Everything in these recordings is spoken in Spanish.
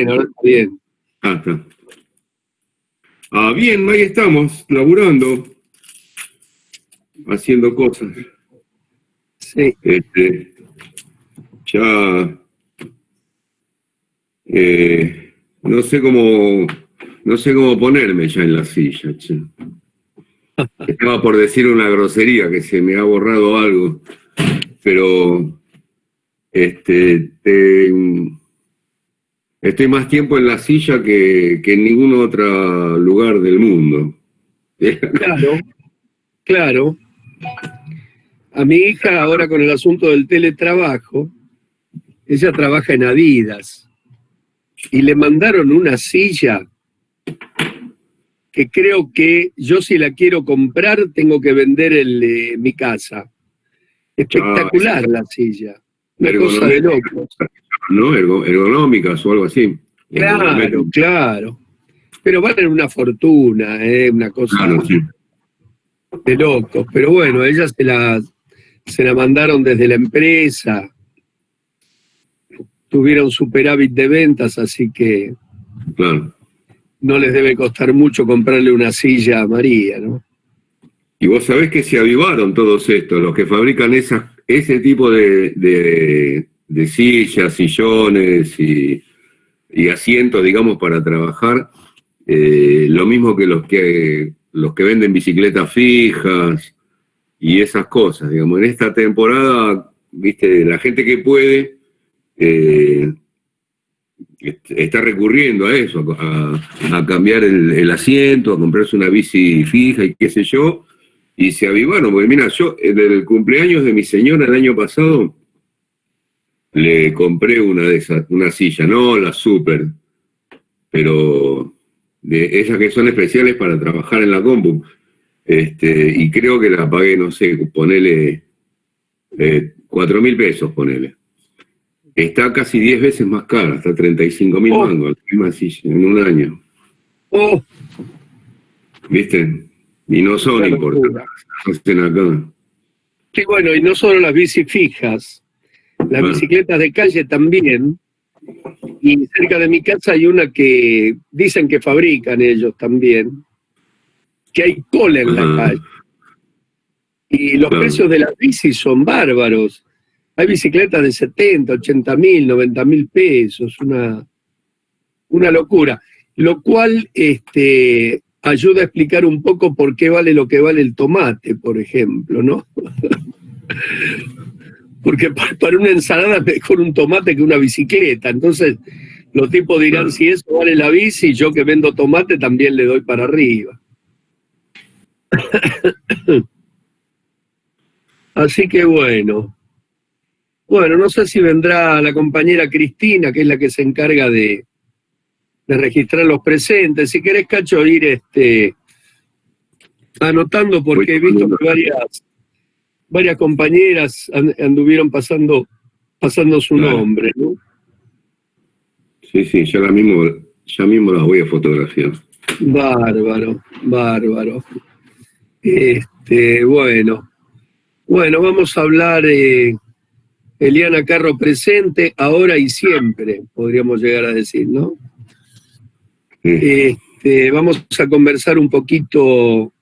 ahora está bien. Está. Bien, ahí estamos, laburando, haciendo cosas. Sí. Ya no sé cómo ponerme ya en la silla, che. Estaba por decir una grosería, que se me ha borrado algo, pero estoy más tiempo en la silla que en ningún otro lugar del mundo. Claro. A mi hija ahora con el asunto del teletrabajo, ella trabaja en Adidas y le mandaron una silla que creo que yo, si la quiero comprar, tengo que vender mi casa. Espectacular la silla, una cosa de locos. ¿No? Ergonómicas o algo así. Claro. Pero valen una fortuna, una cosa de locos. Pero bueno, ella se la mandaron desde la empresa. Tuvieron superávit de ventas, así que no les debe costar mucho comprarle una silla a María, ¿no? Y vos sabés que se avivaron todos estos, los que fabrican ese tipo de sillas, sillones y asientos, digamos, para trabajar. Lo mismo que los que venden bicicletas fijas y esas cosas, digamos. En esta temporada, viste, la gente que puede está recurriendo a eso, a cambiar el asiento, a comprarse una bici fija y qué sé yo. Y se avivaron, porque mira, yo del cumpleaños de mi señora el año pasado le compré una silla, no la super, pero de esas que son especiales para trabajar en la compu. Y creo que la pagué, no sé, ponele 4.000 pesos, ponele. Está casi 10 veces más cara, está 35.000 mangos, la misma silla, en un año. ¿Viste? Y no son importantes, hacen acá. Sí, bueno, y no solo las bici fijas, las bicicletas de calle también. Y cerca de mi casa hay una que dicen que fabrican ellos también, que hay cola en la calle. Y los precios de las bicis son bárbaros. Hay bicicletas de 70, 80.000, 90.000 pesos, una locura. Lo cual ayuda a explicar un poco por qué vale lo que vale el tomate, por ejemplo, ¿no? Porque para una ensalada mejor un tomate que una bicicleta. Entonces, los tipos dirán, si eso vale la bici, yo que vendo tomate también le doy para arriba. Así que bueno. Bueno, no sé si vendrá la compañera Cristina, que es la que se encarga de registrar los presentes. Si querés, Cacho, ir anotando, porque he visto que varias compañeras anduvieron pasando su nombre, ¿no? Sí, ya mismo las voy a fotografiar. Bárbaro. Bueno, vamos a hablar, Eliana Carro presente, ahora y siempre, podríamos llegar a decir, ¿no? Sí. Vamos a conversar un poquito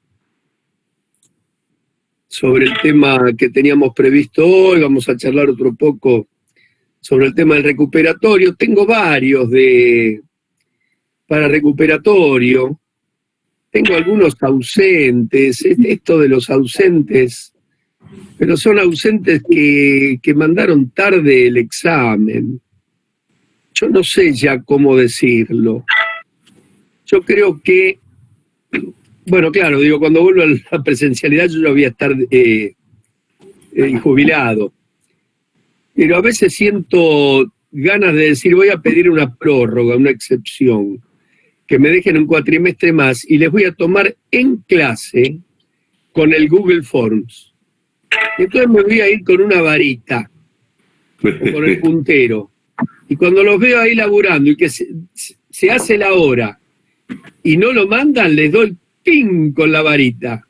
sobre el tema que teníamos previsto hoy, vamos a charlar otro poco sobre el tema del recuperatorio. Tengo varios para recuperatorio, tengo algunos ausentes, esto de los ausentes, pero son ausentes que mandaron tarde el examen. Yo no sé ya cómo decirlo. Yo creo que, bueno, claro, digo, cuando vuelvo a la presencialidad yo ya voy a estar jubilado. Pero a veces siento ganas de decir, voy a pedir una prórroga, una excepción, que me dejen un cuatrimestre más y les voy a tomar en clase con el Google Forms. Entonces me voy a ir con una varita, o con el puntero. Y cuando los veo ahí laburando y que se hace la hora y no lo mandan, les doy ping con la varita.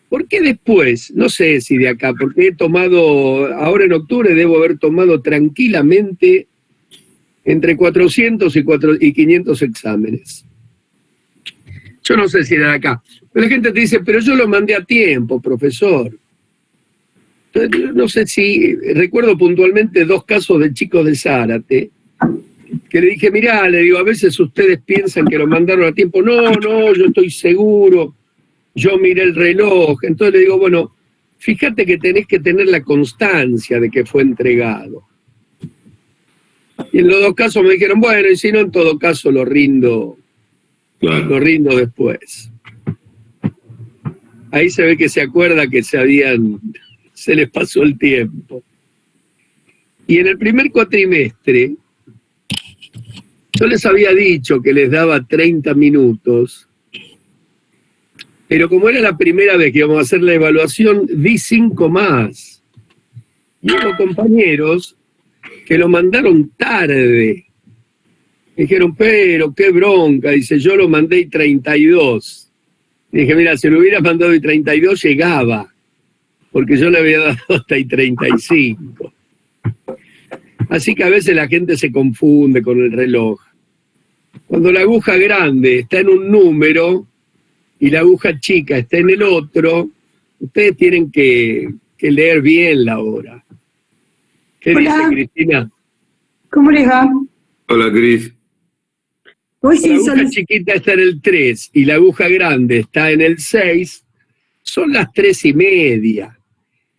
¿Por qué después? No sé si de acá, porque he tomado, ahora en octubre debo haber tomado tranquilamente entre 400 y 500 exámenes. Yo no sé si era de acá, pero la gente te dice, pero yo lo mandé a tiempo, profesor. Entonces, no sé si, recuerdo puntualmente 2 casos de chicos de Zárate, que le dije, mirá, le digo, a veces ustedes piensan que lo mandaron a tiempo. No, yo estoy seguro, yo miré el reloj. Entonces le digo, bueno, fíjate que tenés que tener la constancia de que fue entregado. Y en los 2 casos me dijeron, bueno, y si no, en todo caso lo rindo después. Ahí se ve que se acuerda que se les pasó el tiempo. Y en el primer cuatrimestre, yo les había dicho que les daba 30 minutos, pero como era la primera vez que íbamos a hacer la evaluación, di 5 más. Y hubo compañeros que lo mandaron tarde. Dijeron, pero qué bronca. Dice, yo lo mandé y 32. Dije, mira, si lo hubiera mandado y 32 llegaba, porque yo le había dado hasta y 35. Así que a veces la gente se confunde con el reloj. Cuando la aguja grande está en un número y la aguja chica está en el otro, ustedes tienen que leer bien la hora. ¿Qué dice Cristina? ¿Cómo les va? Hola, Cris. Hoy La aguja chiquita está en el 3 y la aguja grande está en el 6, son las 3:30.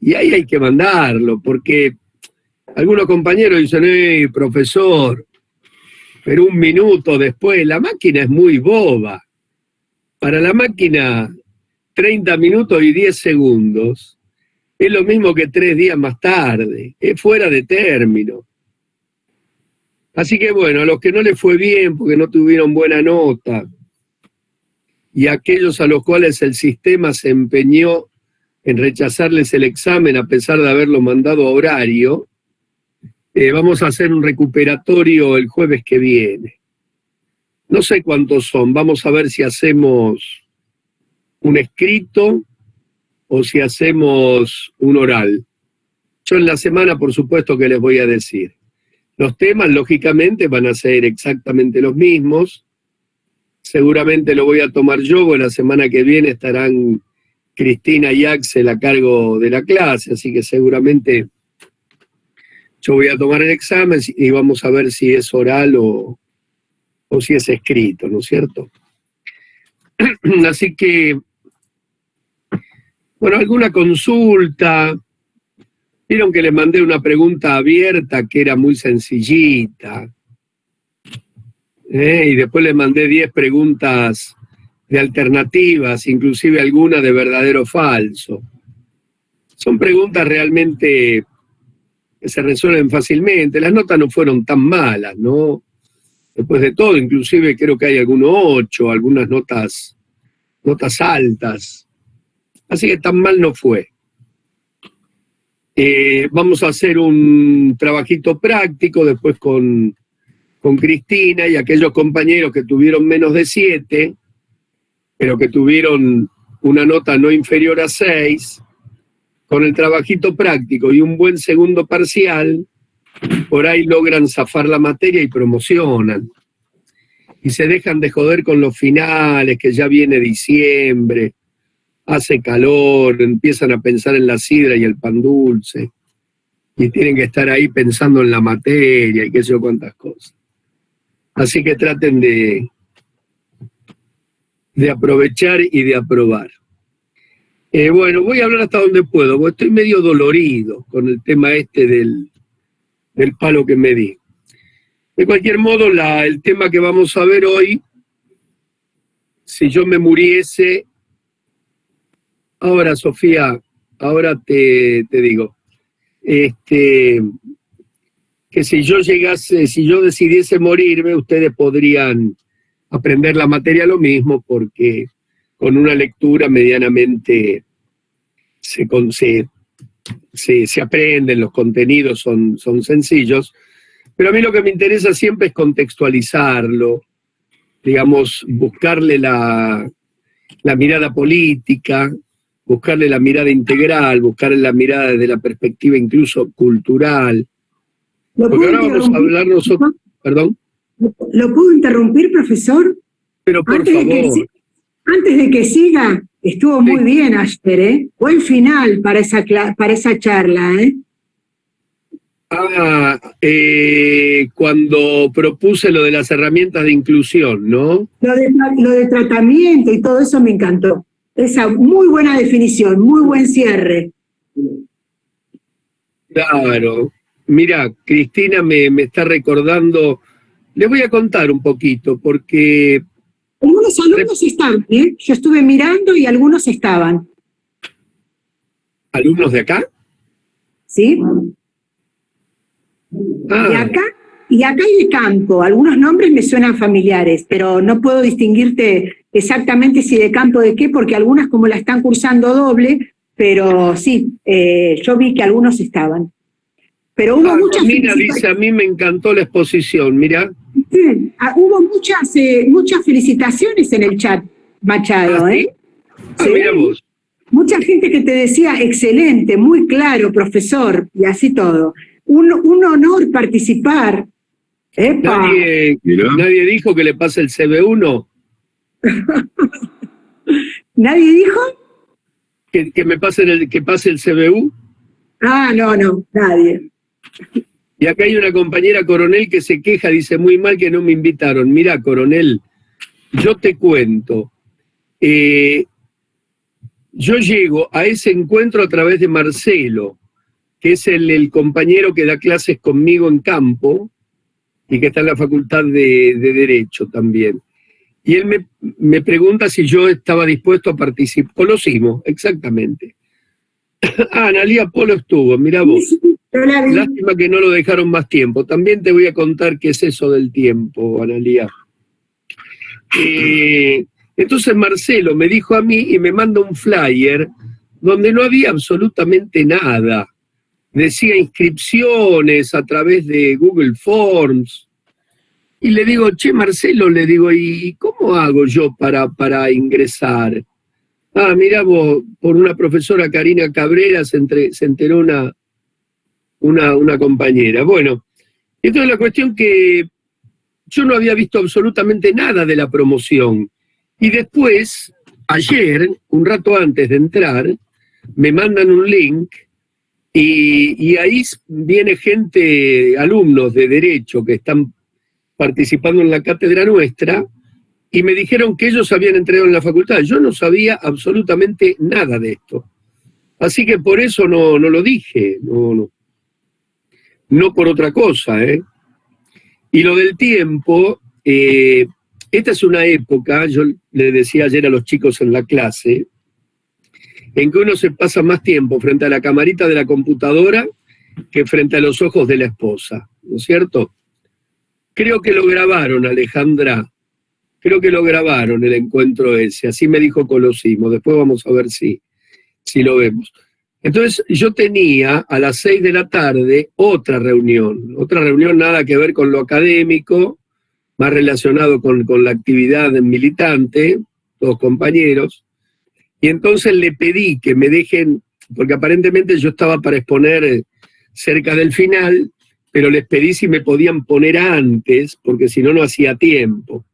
Y ahí hay que mandarlo, porque algunos compañeros dicen, profesor, pero 1 minuto después, la máquina es muy boba. Para la máquina, 30 minutos y 10 segundos es lo mismo que 3 días más tarde, es fuera de término. Así que bueno, a los que no les fue bien porque no tuvieron buena nota, y aquellos a los cuales el sistema se empeñó en rechazarles el examen a pesar de haberlo mandado a horario, vamos a hacer un recuperatorio el jueves que viene. No sé cuántos son, vamos a ver si hacemos un escrito o si hacemos un oral. Yo en la semana, por supuesto, que les voy a decir. Los temas, lógicamente, van a ser exactamente los mismos. Seguramente lo voy a tomar yo, porque la semana que viene estarán Cristina y Axel a cargo de la clase, así que seguramente yo voy a tomar el examen y vamos a ver si es oral o si es escrito, ¿no es cierto? Así que, bueno, alguna consulta. Vieron que les mandé una pregunta abierta que era muy sencillita. Y después les mandé 10 preguntas de alternativas, inclusive alguna de verdadero o falso. Son preguntas realmente que se resuelven fácilmente. Las notas no fueron tan malas, ¿no? Después de todo, inclusive creo que hay algunos 8, algunas notas altas. Así que tan mal no fue. Vamos a hacer un trabajito práctico después con Cristina y aquellos compañeros que tuvieron menos de 7, pero que tuvieron una nota no inferior a 6, con el trabajito práctico y un buen segundo parcial, por ahí logran zafar la materia y promocionan. Y se dejan de joder con los finales, que ya viene diciembre, hace calor, empiezan a pensar en la sidra y el pan dulce, y tienen que estar ahí pensando en la materia y qué sé yo cuántas cosas. Así que traten de aprovechar y de aprobar. Bueno, voy a hablar hasta donde puedo, porque estoy medio dolorido con el tema este del palo que me di. De cualquier modo, el tema que vamos a ver hoy, si yo me muriese, ahora Sofía, ahora te digo, que si yo decidiese morirme, ustedes podrían aprender la materia lo mismo, porque con una lectura medianamente se aprenden, los contenidos son sencillos, pero a mí lo que me interesa siempre es contextualizarlo, digamos, buscarle la mirada política, buscarle la mirada integral, buscarle la mirada desde la perspectiva incluso cultural. Porque ahora vamos a hablar nosotros. Perdón. ¿Lo puedo interrumpir, profesor? Pero por Antes favor. antes de que siga, estuvo muy Sí. bien ayer, ¿eh? Buen final para esa charla, ¿eh? Cuando propuse lo de las herramientas de inclusión, ¿no? Lo de tratamiento y todo eso me encantó. Esa muy buena definición, muy buen cierre. Claro. Mira, Cristina me está recordando, les voy a contar un poquito, porque Algunos alumnos estaban, ¿eh? Yo estuve mirando y algunos estaban, alumnos de acá, ¿sí? Y acá y de campo. Algunos nombres me suenan familiares, pero no puedo distinguirte exactamente si de campo de qué, porque algunas como la están cursando doble, pero sí, yo vi que algunos estaban. Pero hubo muchas Romina dice, a mí me encantó la exposición, mira. hubo muchas felicitaciones en el chat, Machado, ¿Sí? ¿eh? Ah, Sí. mira vos. Mucha gente que te decía, excelente, muy claro, profesor, y así todo. Un honor participar. ¡Epa! Nadie dijo que le pase el CB1. ¿Nadie dijo? Que pase el CBU. Ah, no, nadie. Y acá hay una compañera coronel que se queja, dice, muy mal que no me invitaron. Mira, coronel, yo te cuento. Yo llego a ese encuentro a través de Marcelo, que es el compañero que da clases conmigo en campo y que está en la Facultad de Derecho también. Y él me pregunta si yo estaba dispuesto a participar. Conocimos, exactamente. Analía Polo estuvo, mirá vos. Sí, Lástima que no lo dejaron más tiempo. También te voy a contar qué es eso del tiempo, Analía. Entonces Marcelo me dijo a mí y me manda un flyer donde no había absolutamente nada. Decía inscripciones a través de Google Forms. Y le digo, che, Marcelo, le digo, ¿y cómo hago yo para ingresar? Ah, mirá vos, por una profesora, Karina Cabrera, se enteró una compañera. Bueno, entonces la cuestión que yo no había visto absolutamente nada de la promoción. Y después, ayer, un rato antes de entrar, me mandan un link y ahí viene gente, alumnos de Derecho que están participando en la cátedra nuestra, y me dijeron que ellos habían entregado en la facultad. Yo no sabía absolutamente nada de esto. Así que por eso no lo dije, no por otra cosa, ¿eh? Y lo del tiempo, esta es una época, yo le decía ayer a los chicos en la clase, en que uno se pasa más tiempo frente a la camarita de la computadora que frente a los ojos de la esposa, ¿no es cierto? Creo que lo grabaron, Alejandra, creo que lo grabaron el encuentro ese, así me dijo Colosimo, después vamos a ver si lo vemos. Entonces yo tenía a las 6 de la tarde otra reunión nada que ver con lo académico, más relacionado con la actividad militante, todos compañeros, y entonces le pedí que me dejen, porque aparentemente yo estaba para exponer cerca del final, pero les pedí si me podían poner antes, porque si no, no hacía tiempo.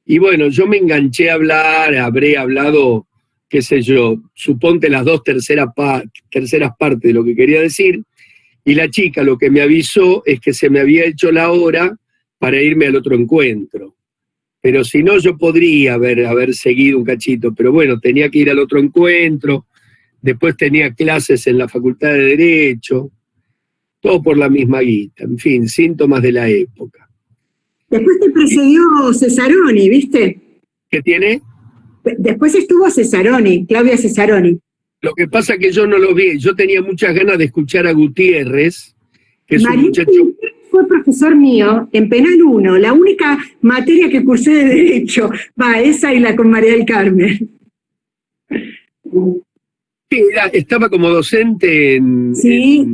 Y bueno, yo me enganché a hablar, habré hablado, qué sé yo, suponte las 2 terceras partes de lo que quería decir, y la chica lo que me avisó es que se me había hecho la hora para irme al otro encuentro. Pero si no, yo podría haber seguido un cachito, pero bueno, tenía que ir al otro encuentro, después tenía clases en la Facultad de Derecho, todo por la misma guita, en fin, síntomas de la época. Después te precedió Cesaroni, ¿viste? ¿Qué tiene? Después estuvo Cesaroni, Claudia Cesaroni. Lo que pasa es que yo no lo vi, yo tenía muchas ganas de escuchar a Gutiérrez, que es un muchacho... Fue profesor mío en Penal 1, la única materia que cursé de Derecho, esa y la con María del Carmen. Estaba como docente Sí,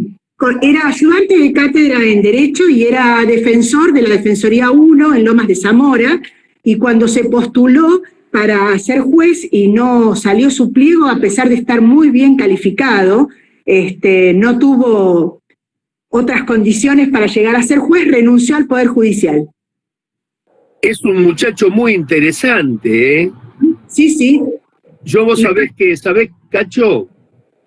era ayudante de cátedra en Derecho y era defensor de la Defensoría 1 en Lomas de Zamora, y cuando se postuló para ser juez y no salió su pliego, a pesar de estar muy bien calificado, no tuvo otras condiciones para llegar a ser juez, renunció al Poder Judicial. Es un muchacho muy interesante, ¿eh? Sí, sí. Vos sabés, Cacho,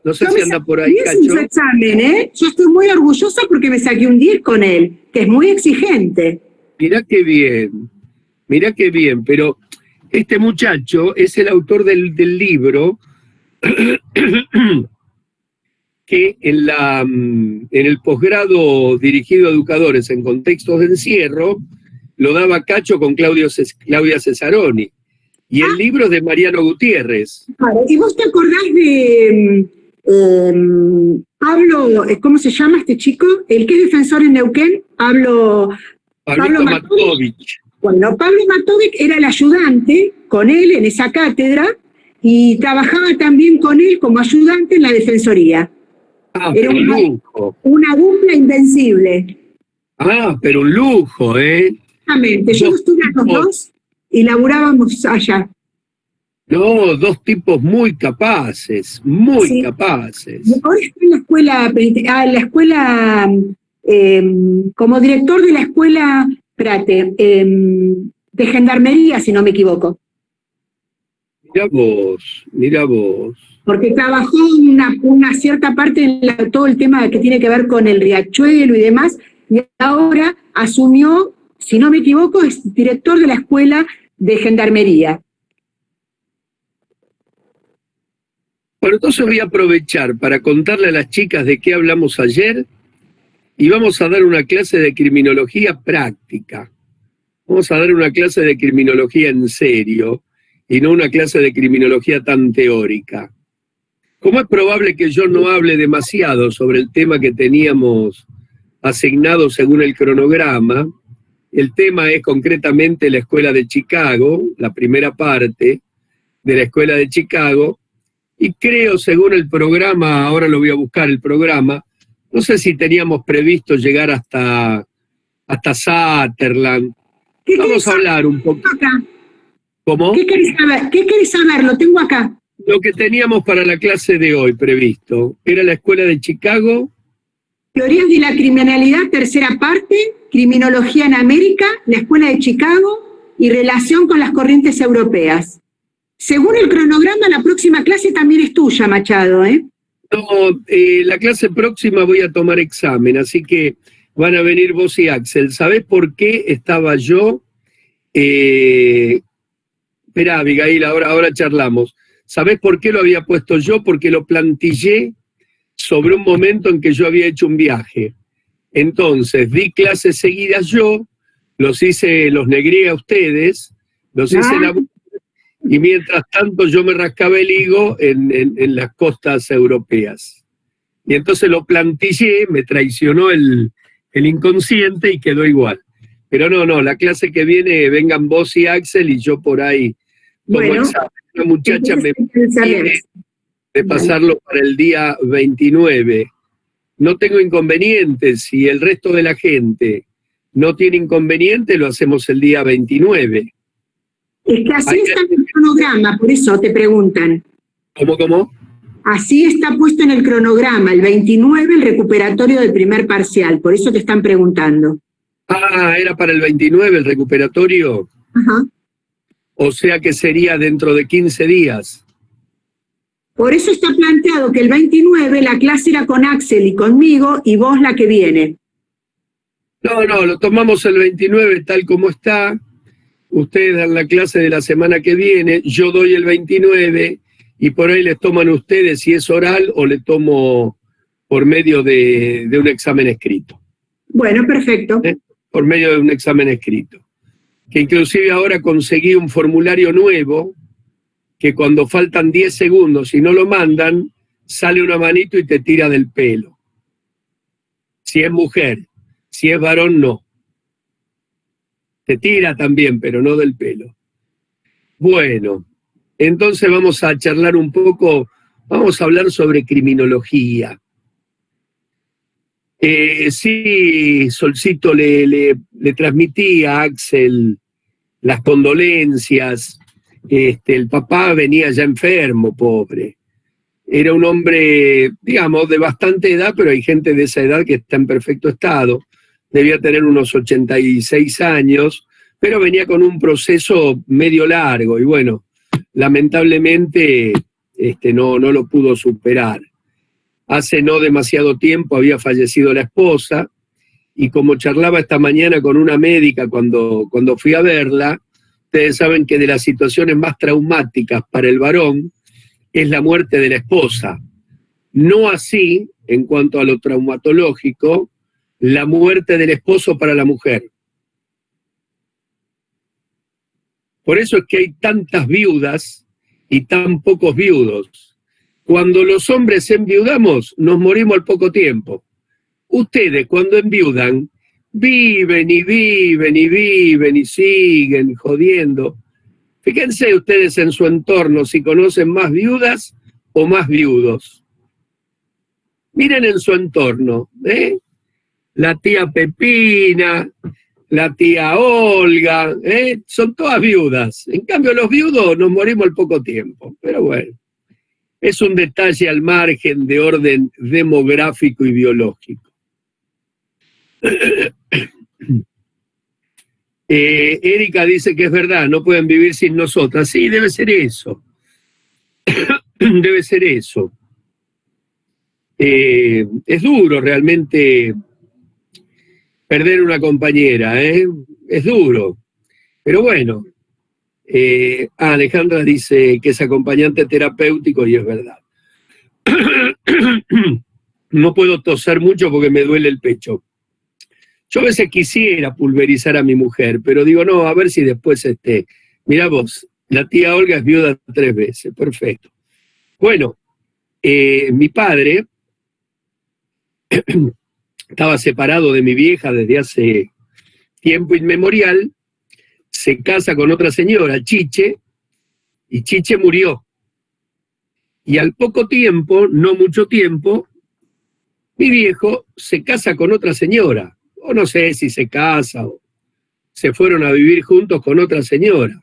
no sé si anda por ahí, 10 en su Cacho. examen, ¿eh? Yo estoy muy orgullosa porque me saqué un 10 con él, que es muy exigente. Mirá qué bien, pero este muchacho es el autor del libro que en el posgrado dirigido a educadores en contextos de encierro lo daba Cacho con Claudia Cesaroni. Y el libro es de Mariano Gutiérrez. Claro. ¿Y vos te acordás de Pablo, ¿cómo se llama este chico? El que es defensor en Neuquén, Pablo Matovich. Bueno, Pablo Matovich era el ayudante con él en esa cátedra y trabajaba también con él como ayudante en la defensoría. Era un lujo. Una dupla invencible. Pero un lujo, ¿eh? Exactamente. Yo estuve a los dos y laburábamos allá. No, dos tipos muy capaces, capaces. Ahora está en la escuela, como director de la escuela, de Gendarmería, si no me equivoco. Mirá vos. Porque trabajó una cierta parte en todo el tema que tiene que ver con el riachuelo y demás, y ahora asumió, si no me equivoco, es director de la escuela de Gendarmería. Bueno, entonces voy a aprovechar para contarle a las chicas de qué hablamos ayer y vamos a dar una clase de criminología práctica. Vamos a dar una clase de criminología en serio y no una clase de criminología tan teórica. Como es probable que yo no hable demasiado sobre el tema que teníamos asignado según el cronograma, el tema es concretamente la Escuela de Chicago, la primera parte de la Escuela de Chicago, y creo, según el programa, ahora lo voy a buscar el programa, no sé si teníamos previsto llegar hasta Sutherland. Vamos a hablar un poco. ¿Cómo? ¿Qué querés saber? Lo tengo acá. Lo que teníamos para la clase de hoy previsto era la Escuela de Chicago. Teorías de la criminalidad, tercera parte, criminología en América, la Escuela de Chicago y relación con las corrientes europeas. Según el cronograma, la próxima clase también es tuya, Machado, ¿eh? No, la clase próxima voy a tomar examen, así que van a venir vos y Axel. ¿Sabés por qué estaba yo? Esperá, Abigail, ahora charlamos. ¿Sabés por qué lo había puesto yo? Porque lo plantillé sobre un momento en que yo había hecho un viaje. Entonces, di clases seguidas yo, los negré a ustedes, los hice y mientras tanto yo me rascaba el higo en las costas europeas. Y entonces lo plantillé, me traicionó el inconsciente y quedó igual. Pero no, la clase que viene vengan vos y Axel y yo por ahí tomo examen. Una muchacha me pide de pasarlo para el día 29. No tengo inconvenientes, si el resto de la gente no tiene inconveniente, lo hacemos el día 29. Es que así está en el cronograma, por eso te preguntan. ¿Cómo? Así está puesto en el cronograma, el 29, el recuperatorio del primer parcial, por eso te están preguntando. ¿Era para el 29 el recuperatorio? Ajá. O sea que sería dentro de 15 días. Por eso está planteado que el 29 la clase era con Axel y conmigo y vos la que viene. No, lo tomamos el 29 tal como está. Ustedes dan la clase de la semana que viene, yo doy el 29 y por ahí les toman ustedes si es oral o le tomo por medio de un examen escrito. Bueno, perfecto. Por medio de un examen escrito. Que inclusive ahora conseguí un formulario nuevo que cuando faltan 10 segundos y no lo mandan, sale una manito y te tira del pelo. Si es mujer, si es varón, no. Te tira también, pero no del pelo. Bueno, entonces vamos a charlar un poco, vamos a hablar sobre criminología. Sí, Solcito le transmití a Axel las condolencias. El papá venía ya enfermo, pobre. Era un hombre, digamos, de bastante edad, pero hay gente de esa edad que está en perfecto estado. Debía tener unos 86 años, pero venía con un proceso medio largo y bueno, lamentablemente no lo pudo superar. Hace no demasiado tiempo había fallecido la esposa y como charlaba esta mañana con una médica cuando fui a verla, ustedes saben que de las situaciones más traumáticas para el varón es la muerte de la esposa. No así, en cuanto a lo traumatológico, la muerte del esposo para la mujer. Por eso es que hay tantas viudas y tan pocos viudos. Cuando los hombres enviudamos, nos morimos al poco tiempo. Ustedes, cuando enviudan, viven y viven y viven y siguen jodiendo. Fíjense ustedes en su entorno si conocen más viudas o más viudos. Miren en su entorno, ¿eh? La tía Pepina, la tía Olga, son todas viudas. En cambio, los viudos nos morimos al poco tiempo. Pero bueno, es un detalle al margen de orden demográfico y biológico. Erika dice que es verdad, no pueden vivir sin nosotras. Sí, debe ser eso. Debe ser eso. Es duro realmente perder una compañera, es duro. Pero bueno, Alejandra dice que es acompañante terapéutico y es verdad. No puedo toser mucho porque me duele el pecho. Yo a veces quisiera pulverizar a mi mujer, pero digo, no, a ver si después mirá vos, la tía Olga es viuda 3 veces, perfecto. Bueno, mi padre estaba separado de mi vieja desde hace tiempo inmemorial, se casa con otra señora, Chiche, y Chiche murió. Y al poco tiempo, no mucho tiempo, mi viejo se casa con otra señora. O no sé si se casa o se fueron a vivir juntos con otra señora.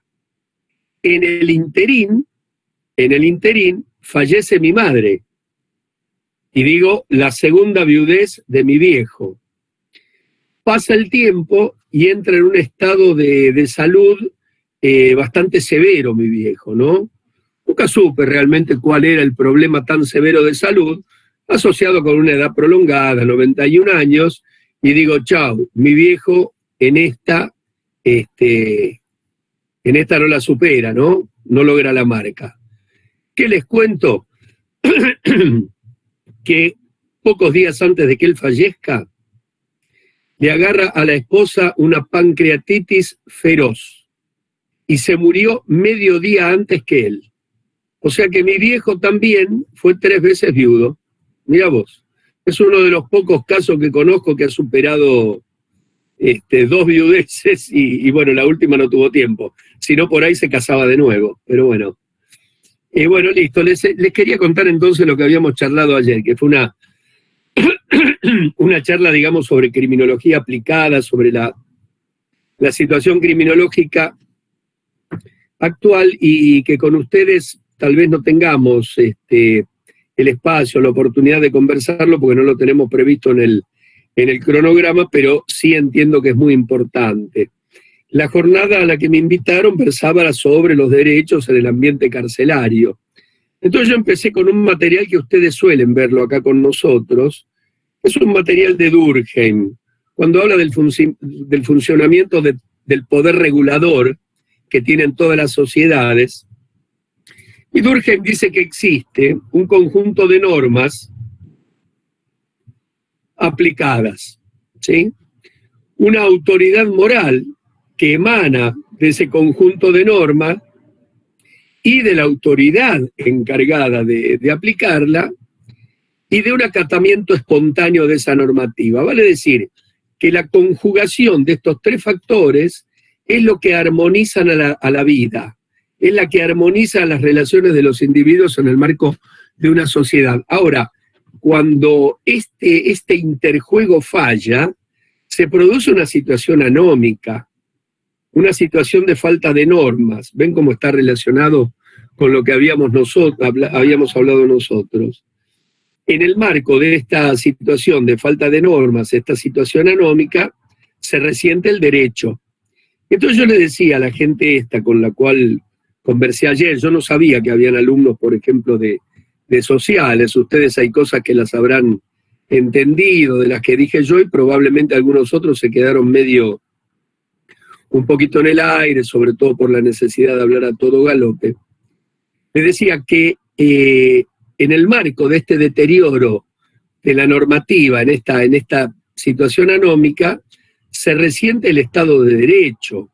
En el interín, fallece mi madre. Y digo, la segunda viudez de mi viejo. Pasa el tiempo y entra en un estado de salud bastante severo mi viejo, ¿no? Nunca supe realmente cuál era el problema tan severo de salud, asociado con una edad prolongada, 91 años, y digo, chau, mi viejo en esta no la supera, ¿no? No logra la marca. ¿Qué les cuento? Que pocos días antes de que él fallezca, le agarra a la esposa una pancreatitis feroz y se murió medio día antes que él. O sea que mi viejo también fue 3 veces viudo. Mirá vos. Es uno de los pocos casos que conozco que ha superado 2 viudeces y bueno, la última no tuvo tiempo. Si no, por ahí se casaba de nuevo. Pero bueno. Bueno, listo. Les quería contar entonces lo que habíamos charlado ayer, que fue una charla, digamos, sobre criminología aplicada, sobre la situación criminológica actual y que con ustedes tal vez no tengamos el espacio, la oportunidad de conversarlo porque no lo tenemos previsto en el cronograma, pero sí entiendo que es muy importante. La jornada a la que me invitaron versaba sobre los derechos en el ambiente carcelario. Entonces yo empecé con un material que ustedes suelen verlo acá con nosotros. Es un material de Durkheim, cuando habla del funcionamiento del poder regulador que tienen todas las sociedades. Y Durkheim dice que existe un conjunto de normas aplicadas, ¿sí? Una autoridad moral que emana de ese conjunto de normas y de la autoridad encargada de aplicarla y de un acatamiento espontáneo de esa normativa. Vale decir que la conjugación de estos 3 factores es lo que armonizan a la vida, es la que armoniza las relaciones de los individuos en el marco de una sociedad. Ahora, cuando este interjuego falla, se produce una situación anómica, una situación de falta de normas. ¿Ven cómo está relacionado con lo que habíamos hablado nosotros. En el marco de esta situación de falta de normas, esta situación anómica, se resiente el derecho. Entonces yo le decía a la gente esta con la cual conversé ayer, yo no sabía que habían alumnos, por ejemplo, de sociales, ustedes hay cosas que las habrán entendido de las que dije yo y probablemente algunos otros se quedaron medio un poquito en el aire, sobre todo por la necesidad de hablar a todo galope. Les decía que en el marco de este deterioro de la normativa, en esta situación anómica, se resiente el Estado de Derecho.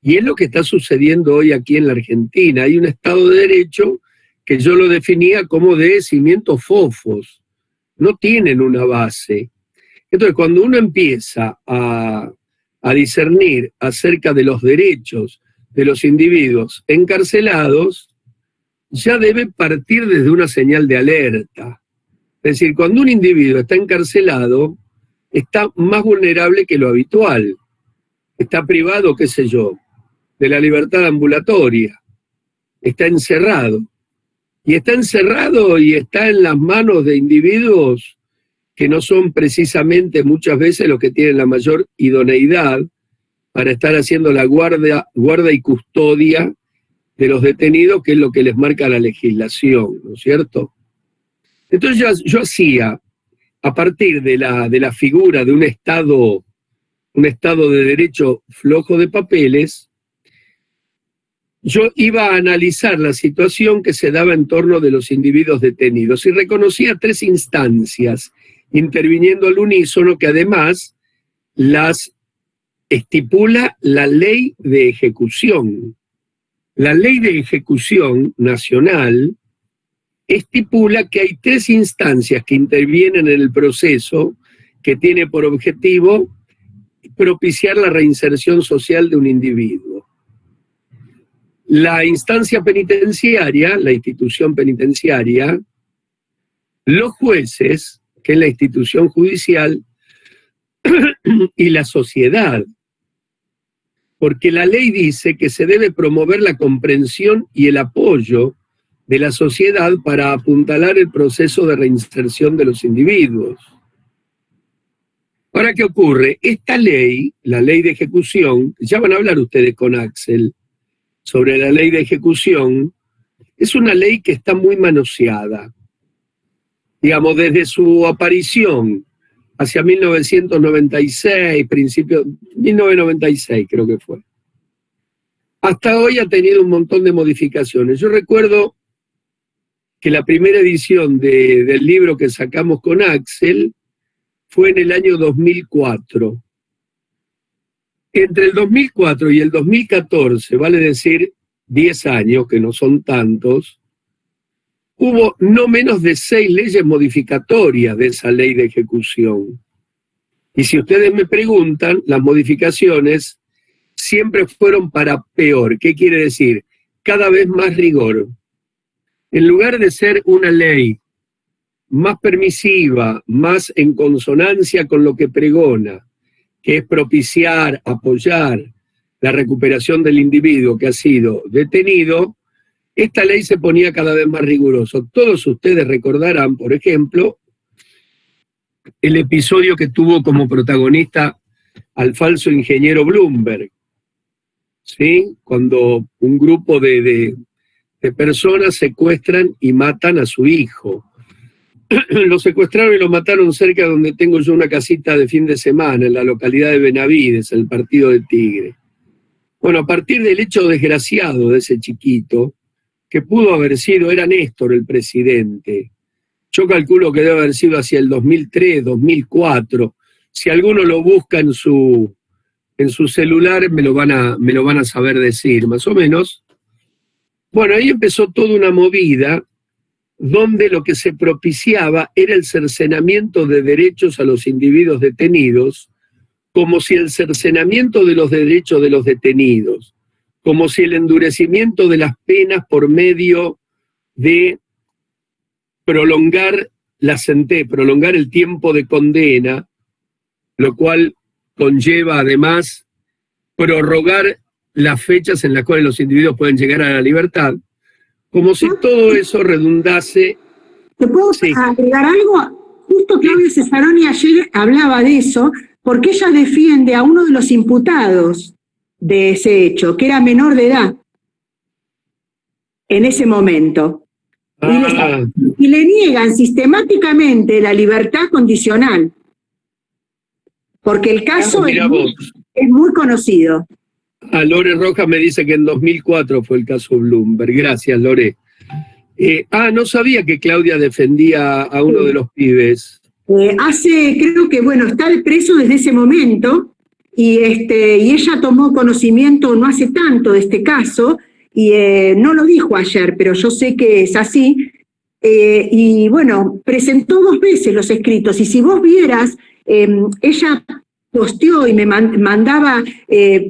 Y es lo que está sucediendo hoy aquí en la Argentina. Hay un Estado de Derecho que yo lo definía como de cimientos fofos. No tienen una base. Entonces, cuando uno empieza a discernir acerca de los derechos de los individuos encarcelados, ya debe partir desde una señal de alerta. Es decir, cuando un individuo está encarcelado, está más vulnerable que lo habitual. Está privado, qué sé yo, de la libertad ambulatoria. Está encerrado. Y está encerrado y está en las manos de individuos que no son precisamente muchas veces los que tienen la mayor idoneidad para estar haciendo la guarda y custodia de los detenidos, que es lo que les marca la legislación, ¿no es cierto? Entonces yo hacía, a partir de la figura de un Estado de derecho flojo de papeles, yo iba a analizar la situación que se daba en torno de los individuos detenidos y reconocía 3 instancias interviniendo al unísono que además las estipula la ley de ejecución. La ley de ejecución nacional estipula que hay 3 instancias que intervienen en el proceso que tiene por objetivo propiciar la reinserción social de un individuo. La instancia penitenciaria, la institución penitenciaria, los jueces, que es la institución judicial, y la sociedad. Porque la ley dice que se debe promover la comprensión y el apoyo de la sociedad para apuntalar el proceso de reinserción de los individuos. Ahora, ¿qué ocurre? Esta ley, la ley de ejecución, ya van a hablar ustedes con Axel sobre la ley de ejecución, es una ley que está muy manoseada. Digamos, desde su aparición hacia 1996, 1996 creo que fue. Hasta hoy ha tenido un montón de modificaciones. Yo recuerdo que la primera edición del libro que sacamos con Axel fue en el año 2004. Entre el 2004 y el 2014, vale decir 10 años, que no son tantos, hubo no menos de 6 leyes modificatorias de esa ley de ejecución. Y si ustedes me preguntan, las modificaciones siempre fueron para peor. ¿Qué quiere decir? Cada vez más rigor. En lugar de ser una ley más permisiva, más en consonancia con lo que pregona, que es propiciar, apoyar la recuperación del individuo que ha sido detenido, esta ley se ponía cada vez más riguroso. Todos ustedes recordarán, por ejemplo, el episodio que tuvo como protagonista al falso ingeniero Bloomberg, ¿sí? Cuando un grupo de personas secuestran y matan a su hijo. Lo secuestraron y lo mataron cerca de donde tengo yo una casita de fin de semana, en la localidad de Benavides, el partido de Tigre. Bueno, a partir del hecho desgraciado de ese chiquito, que pudo haber sido, era Néstor el presidente, yo calculo que debe haber sido hacia el 2003, 2004, si alguno lo busca en su celular me lo van a saber decir, más o menos. Bueno, ahí empezó toda una movida donde lo que se propiciaba era el cercenamiento de derechos a los individuos detenidos, como si el cercenamiento de los derechos de los detenidos, como si el endurecimiento de las penas por medio de prolongar el tiempo de condena, lo cual conlleva además prorrogar las fechas en las cuales los individuos pueden llegar a la libertad, Como si todo eso redundase. ¿Te puedo agregar algo? Justo Claudia Cesaroni ayer hablaba de eso, porque ella defiende a uno de los imputados de ese hecho, que era menor de edad en ese momento. Y le niegan sistemáticamente la libertad condicional, porque el caso es muy conocido. Lore Rojas me dice que en 2004 fue el caso Bloomberg. Gracias, Lore. No sabía que Claudia defendía a uno de los pibes. Creo que, está preso desde ese momento, y ella tomó conocimiento no hace tanto de este caso, y no lo dijo ayer, pero yo sé que es así, y bueno, presentó 2 veces los escritos, y si vos vieras, ella posteó y me mandaba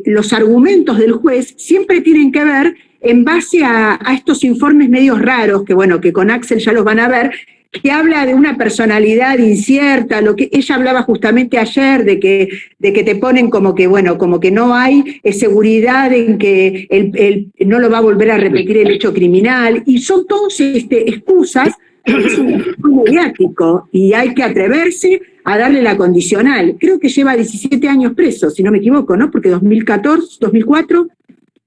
los argumentos del juez, siempre tienen que ver en base a estos informes medios raros, que con Axel ya los van a ver, que habla de una personalidad incierta, lo que ella hablaba justamente ayer, de que te ponen como que no hay seguridad en que él no lo va a volver a repetir el hecho criminal, y son todos excusas, es un hecho mediático, y hay que atreverse a darle la condicional. Creo que lleva 17 años preso, si no me equivoco, ¿no? Porque 2014, 2004...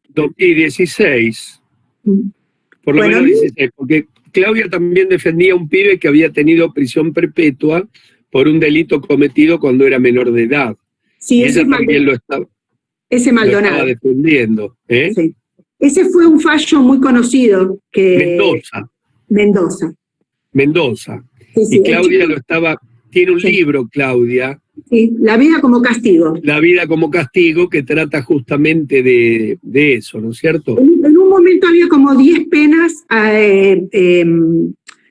2016. Por lo menos 16, porque Claudia también defendía a un pibe que había tenido prisión perpetua por un delito cometido cuando era menor de edad. Sí, ella también lo estaba defendiendo. Sí. Ese fue un fallo muy conocido. Mendoza. Sí, y Claudia tiene un libro, Claudia. Sí, La vida como castigo. La vida como castigo, que trata justamente de eso, ¿no es cierto? En un momento había como 10 penas,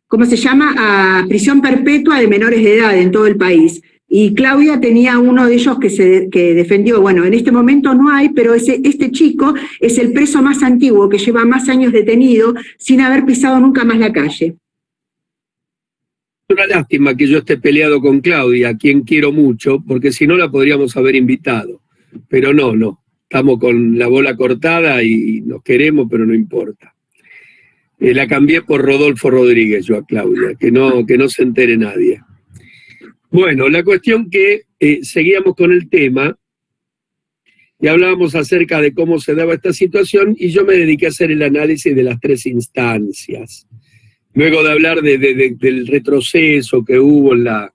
¿cómo se llama?, a prisión perpetua de menores de edad en todo el país. Y Claudia tenía uno de ellos que defendió. Bueno, en este momento no hay, pero este chico es el preso más antiguo, que lleva más años detenido, sin haber pisado nunca más la calle. Es una lástima que yo esté peleado con Claudia, a quien quiero mucho, porque si no la podríamos haber invitado. Pero no. Estamos con la bola cortada y nos queremos, pero no importa. La cambié por Rodolfo Rodríguez yo a Claudia, que no se entere nadie. Bueno, la cuestión que seguíamos con el tema y hablábamos acerca de cómo se daba esta situación, y yo me dediqué a hacer el análisis de las 3 instancias. Luego de hablar del retroceso que hubo en la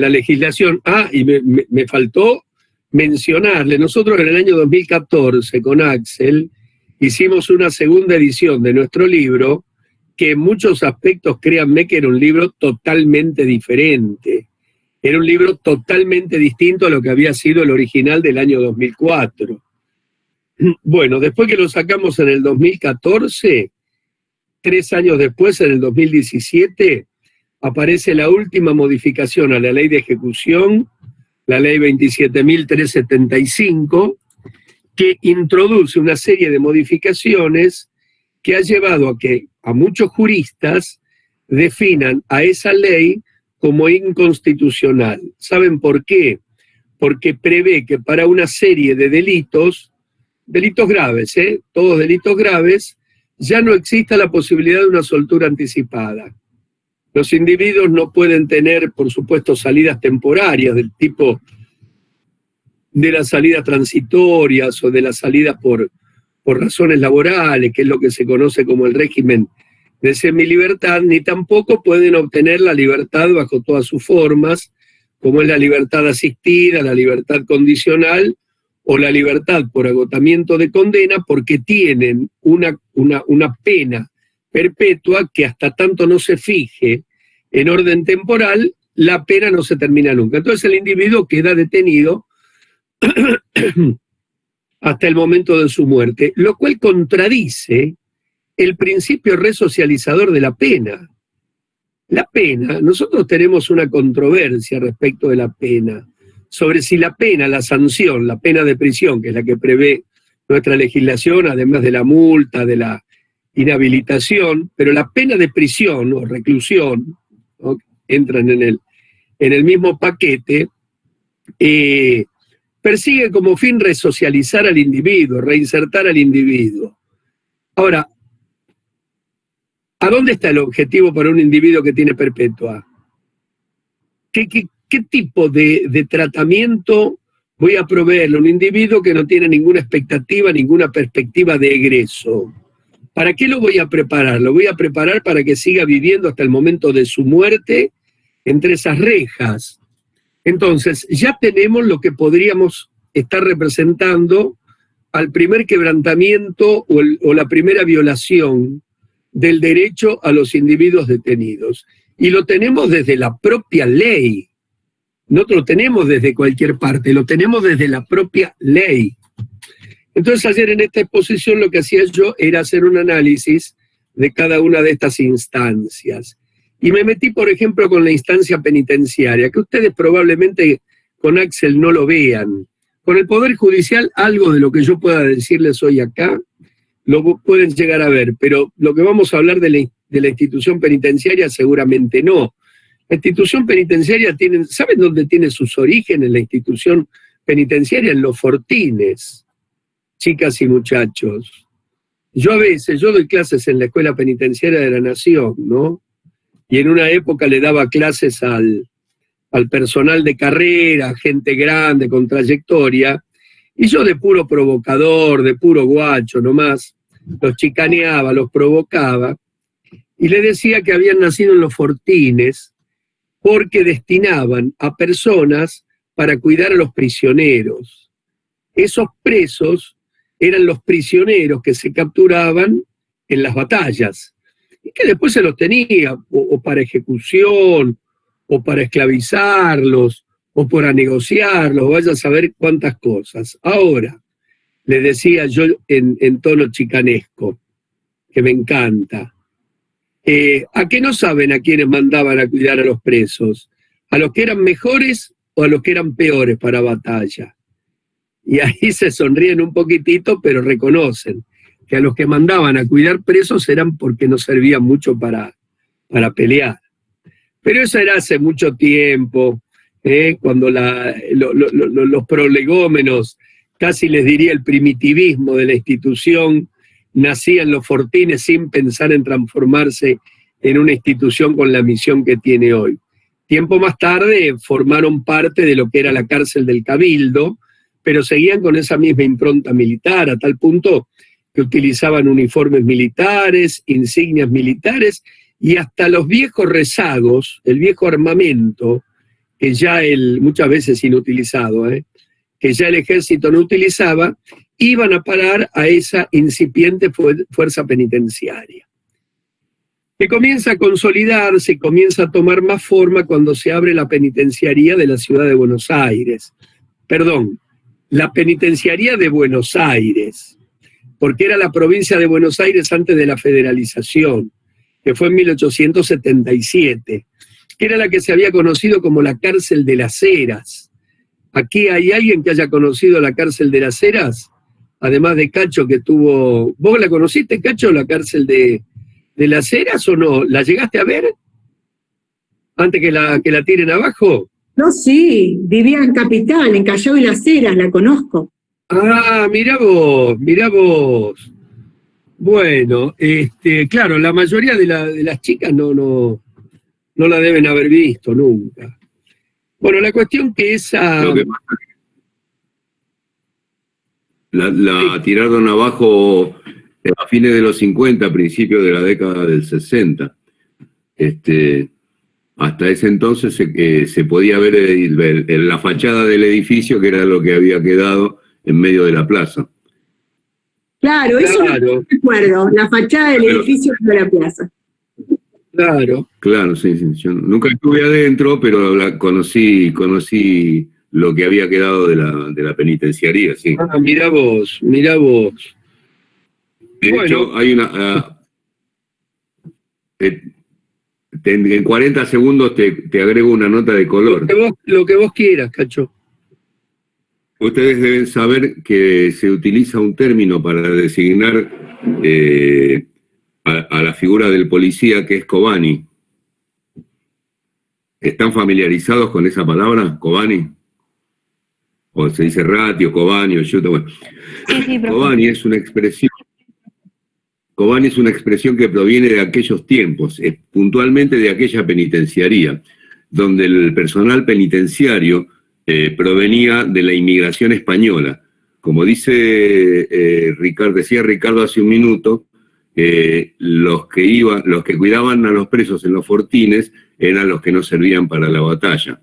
legislación. Y me faltó mencionarle, nosotros en el año 2014 con Axel hicimos una segunda edición de nuestro libro, que en muchos aspectos, créanme, que era un libro totalmente diferente. Era un libro totalmente distinto a lo que había sido el original del año 2004. Bueno, después que lo sacamos en el 2014... 3 años después, en el 2017, aparece la última modificación a la ley de ejecución, la ley 27.375, que introduce una serie de modificaciones que ha llevado a que a muchos juristas definan a esa ley como inconstitucional. ¿Saben por qué? Porque prevé que para una serie de delitos graves, todos delitos graves, ya no exista la posibilidad de una soltura anticipada. Los individuos no pueden tener, por supuesto, salidas temporarias del tipo de las salidas transitorias o de las salidas por razones laborales, que es lo que se conoce como el régimen de semilibertad, ni tampoco pueden obtener la libertad bajo todas sus formas, como es la libertad asistida, la libertad condicional o la libertad por agotamiento de condena, porque tienen una pena perpetua que hasta tanto no se fije en orden temporal, la pena no se termina nunca. Entonces el individuo queda detenido hasta el momento de su muerte, lo cual contradice el principio resocializador de la pena. La pena, nosotros tenemos una controversia respecto de la pena, sobre si la pena, la sanción, la pena de prisión, que es la que prevé nuestra legislación, además de la multa, de la inhabilitación, pero la pena de prisión o reclusión, ¿no?, entran en el mismo paquete, persigue como fin resocializar al individuo, reinsertar al individuo. Ahora, ¿A dónde está el objetivo para un individuo que tiene perpetua? ¿Qué tipo de tratamiento voy a proveerle a un individuo que no tiene ninguna expectativa, ninguna perspectiva de egreso? ¿Para qué lo voy a preparar? Lo voy a preparar para que siga viviendo hasta el momento de su muerte entre esas rejas. Entonces, ya tenemos lo que podríamos estar representando al primer quebrantamiento o la primera violación del derecho a los individuos detenidos. Y lo tenemos desde la propia ley. No lo tenemos desde cualquier parte, lo tenemos desde la propia ley. Entonces ayer en esta exposición lo que hacía yo era hacer un análisis de cada una de estas instancias. Y me metí, por ejemplo, con la instancia penitenciaria, que ustedes probablemente con Axel no lo vean. Con el Poder Judicial, algo de lo que yo pueda decirles hoy acá, lo pueden llegar a ver, pero lo que vamos a hablar de la institución penitenciaria seguramente no. La institución penitenciaria ¿saben dónde tiene sus orígenes la institución penitenciaria? En los fortines, chicas y muchachos. Yo doy clases en la Escuela Penitenciaria de la Nación, ¿no? Y en una época le daba clases al personal de carrera, gente grande, con trayectoria, y yo de puro provocador, de puro guacho nomás, los chicaneaba, los provocaba, y le decía que habían nacido en los fortines porque destinaban a personas para cuidar a los prisioneros. Esos presos eran los prisioneros que se capturaban en las batallas, y que después se los tenía, o para ejecución, o para esclavizarlos, o para negociarlos, vaya a saber cuántas cosas. Ahora, le decía yo en tono chicanesco, que me encanta, ¿a qué no saben a quiénes mandaban a cuidar a los presos? ¿A los que eran mejores o a los que eran peores para batalla? Y ahí se sonríen un poquitito, pero reconocen que a los que mandaban a cuidar presos eran porque no servían mucho para pelear. Pero eso era hace mucho tiempo, cuando los prolegómenos, casi les diría el primitivismo de la institución, nacía en los fortines sin pensar en transformarse en una institución con la misión que tiene hoy. Tiempo más tarde formaron parte de lo que era la cárcel del Cabildo, pero seguían con esa misma impronta militar, a tal punto que utilizaban uniformes militares, insignias militares, y hasta los viejos rezagos, el viejo armamento, que ya muchas veces inutilizado, que ya el ejército no utilizaba, iban a parar a esa incipiente fuerza penitenciaria, que comienza a consolidarse, comienza a tomar más forma cuando se abre la penitenciaría de la ciudad de Buenos Aires. Perdón, la penitenciaría de Buenos Aires, porque era la provincia de Buenos Aires antes de la federalización, que fue en 1877, que era la que se había conocido como la cárcel de las Heras. ¿Aquí hay alguien que haya conocido la cárcel de las Heras? Además de Cacho, que tuvo... ¿Vos la conociste, Cacho, la cárcel de las Heras o no? ¿La llegaste a ver antes que la tiren abajo? No, sí, vivía en Capital, en Callao y Las Heras, la conozco. Ah, mirá vos. Bueno, claro, la mayoría de las chicas no la deben haber visto nunca. Bueno, la cuestión que esa... Lo que pasa es que la tiraron abajo a fines de los 50, a principios de la década del 60. Hasta ese entonces se podía ver la fachada del edificio, que era lo que había quedado en medio de la plaza. Claro, eso no recuerdo, la fachada del edificio de la plaza. Claro, sí. Yo nunca estuve adentro, pero conocí lo que había quedado de la penitenciaría, sí. Ah, mirá vos. De hecho, hay una... en 40 segundos te agrego una nota de color. Lo que vos quieras, Cacho. Ustedes deben saber que se utiliza un término para designar a la figura del policía, que es Cobani. ¿Están familiarizados con esa palabra, Cobani? O se dice ratio, Cobani o yuta. Bueno. Sí, Cobani es una expresión. Kobani es una expresión que proviene de aquellos tiempos, puntualmente de aquella penitenciaría, donde el personal penitenciario provenía de la inmigración española. Como decía Ricardo hace un minuto, los que cuidaban a los presos en los fortines eran los que no servían para la batalla.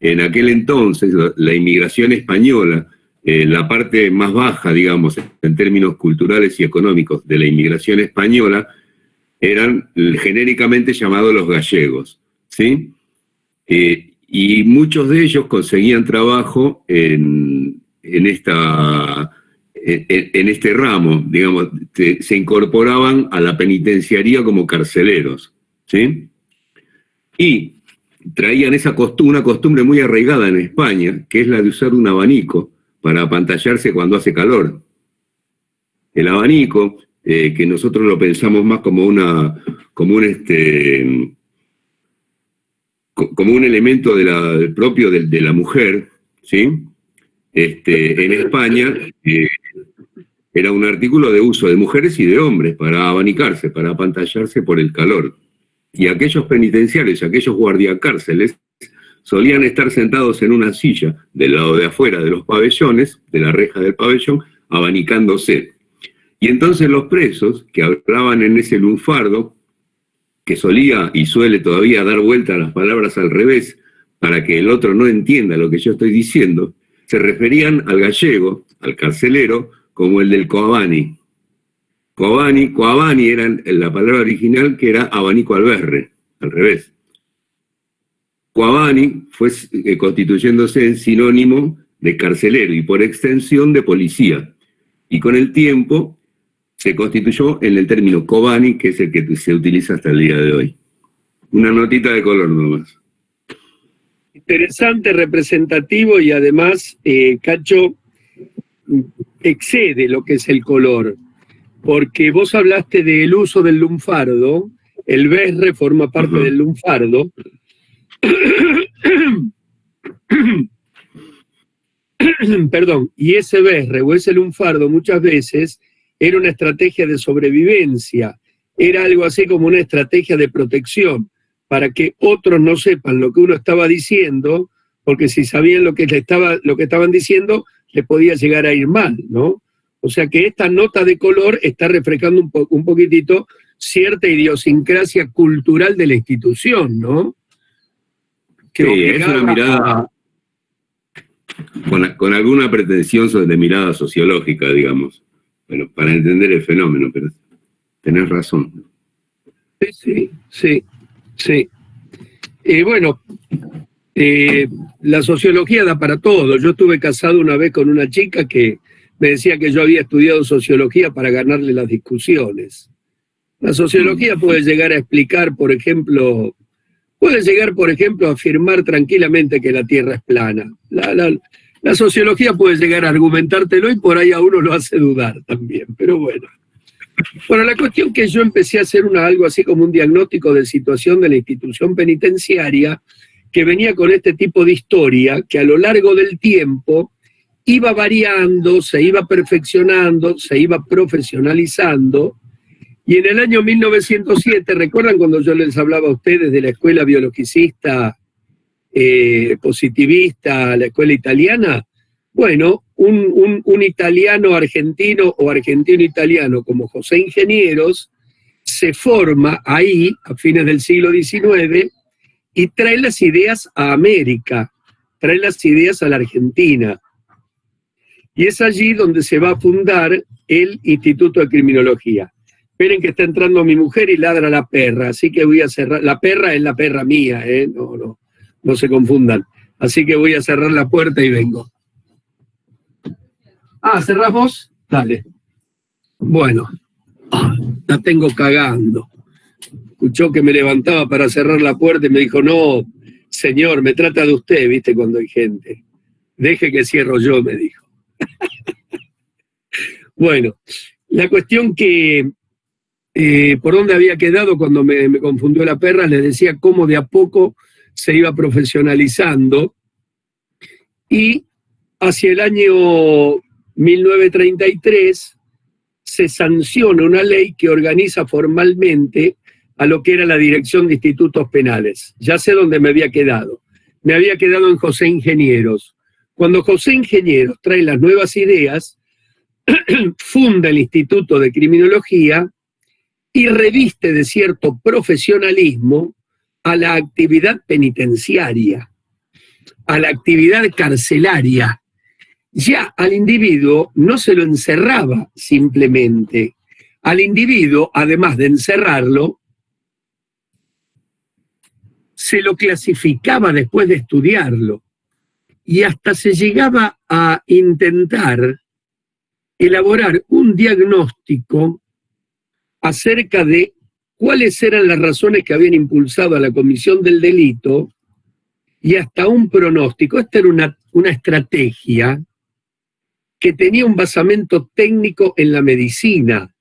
En aquel entonces, la inmigración española, la parte más baja, digamos, en términos culturales y económicos de la inmigración española, eran genéricamente llamados los gallegos, ¿sí? Y muchos de ellos conseguían trabajo en este ramo, digamos, se incorporaban a la penitenciaría como carceleros, ¿sí? Y traían una costumbre muy arraigada en España, que es la de usar un abanico para apantallarse cuando hace calor. El abanico, que nosotros lo pensamos más como un elemento propio de la mujer, ¿sí? En España era un artículo de uso de mujeres y de hombres para abanicarse, para apantallarse por el calor. Y aquellos penitenciarios, aquellos guardiacárceles, solían estar sentados en una silla del lado de afuera de los pabellones, de la reja del pabellón, abanicándose. Y entonces los presos, que hablaban en ese lunfardo, que solía y suele todavía dar vuelta a las palabras al revés, para que el otro no entienda lo que yo estoy diciendo, se referían al gallego, al carcelero, como el del coabani. Coabani era la palabra original, que era abanico alberre, al revés. Coabani fue constituyéndose en sinónimo de carcelero y por extensión de policía. Y con el tiempo se constituyó en el término kobani, que es el que se utiliza hasta el día de hoy. Una notita de color nomás. Interesante, representativo y además, Cacho, excede lo que es el color, porque vos hablaste del uso del lunfardo, el berre forma parte del lunfardo, perdón, y ese berre o ese lunfardo muchas veces era una estrategia de sobrevivencia, era algo así como una estrategia de protección, para que otros no sepan lo que uno estaba diciendo, porque si sabían lo que estaban diciendo, le podía llegar a ir mal, ¿no? O sea que esta nota de color está reflejando un poquitito cierta idiosincrasia cultural de la institución, ¿no? Que sí, es una mirada con alguna pretensión de mirada sociológica, digamos, bueno, para entender el fenómeno, pero tenés razón. Sí. Bueno, la sociología da para todo. Yo estuve casado una vez con una chica que me decía que yo había estudiado sociología para ganarle las discusiones. La sociología puede llegar a explicar, por ejemplo, a afirmar tranquilamente que la Tierra es plana. La sociología puede llegar a argumentártelo y por ahí a uno lo hace dudar también, pero bueno. Bueno, la cuestión que yo empecé a hacer algo así como un diagnóstico de situación de la institución penitenciaria que venía con este tipo de historia que a lo largo del tiempo iba variando, se iba perfeccionando, se iba profesionalizando. Y en el año 1907, ¿recuerdan cuando yo les hablaba a ustedes de la escuela biologicista positivista, la escuela italiana? Bueno, un italiano argentino o argentino-italiano como José Ingenieros se forma ahí a fines del siglo XIX y trae las ideas a América, trae las ideas a la Argentina. Y es allí donde se va a fundar el Instituto de Criminología. Esperen que está entrando mi mujer y ladra la perra, así que voy a cerrar. La perra es la perra mía, no se confundan. Así que voy a cerrar la puerta y vengo. ¿Cerrás vos? Dale. Bueno, la tengo cagando. Escuchó que me levantaba para cerrar la puerta y me dijo, no, señor, me trata de usted, ¿viste? Cuando hay gente. Deje que cierro yo, me dijo. Bueno, la cuestión que por dónde había quedado cuando me confundió la perra, les decía cómo de a poco se iba profesionalizando y hacia el año 1933 se sanciona una ley que organiza formalmente a lo que era la Dirección de Institutos Penales. Ya sé dónde me había quedado. Me había quedado en José Ingenieros. Cuando José Ingenieros trae las nuevas ideas, funda el Instituto de Criminología y reviste de cierto profesionalismo a la actividad penitenciaria, a la actividad carcelaria. Ya al individuo no se lo encerraba simplemente. Al individuo, además de encerrarlo, se lo clasificaba después de estudiarlo. Y hasta se llegaba a intentar elaborar un diagnóstico acerca de cuáles eran las razones que habían impulsado a la comisión del delito y hasta un pronóstico. Esta era una estrategia que tenía un basamento técnico en la medicina.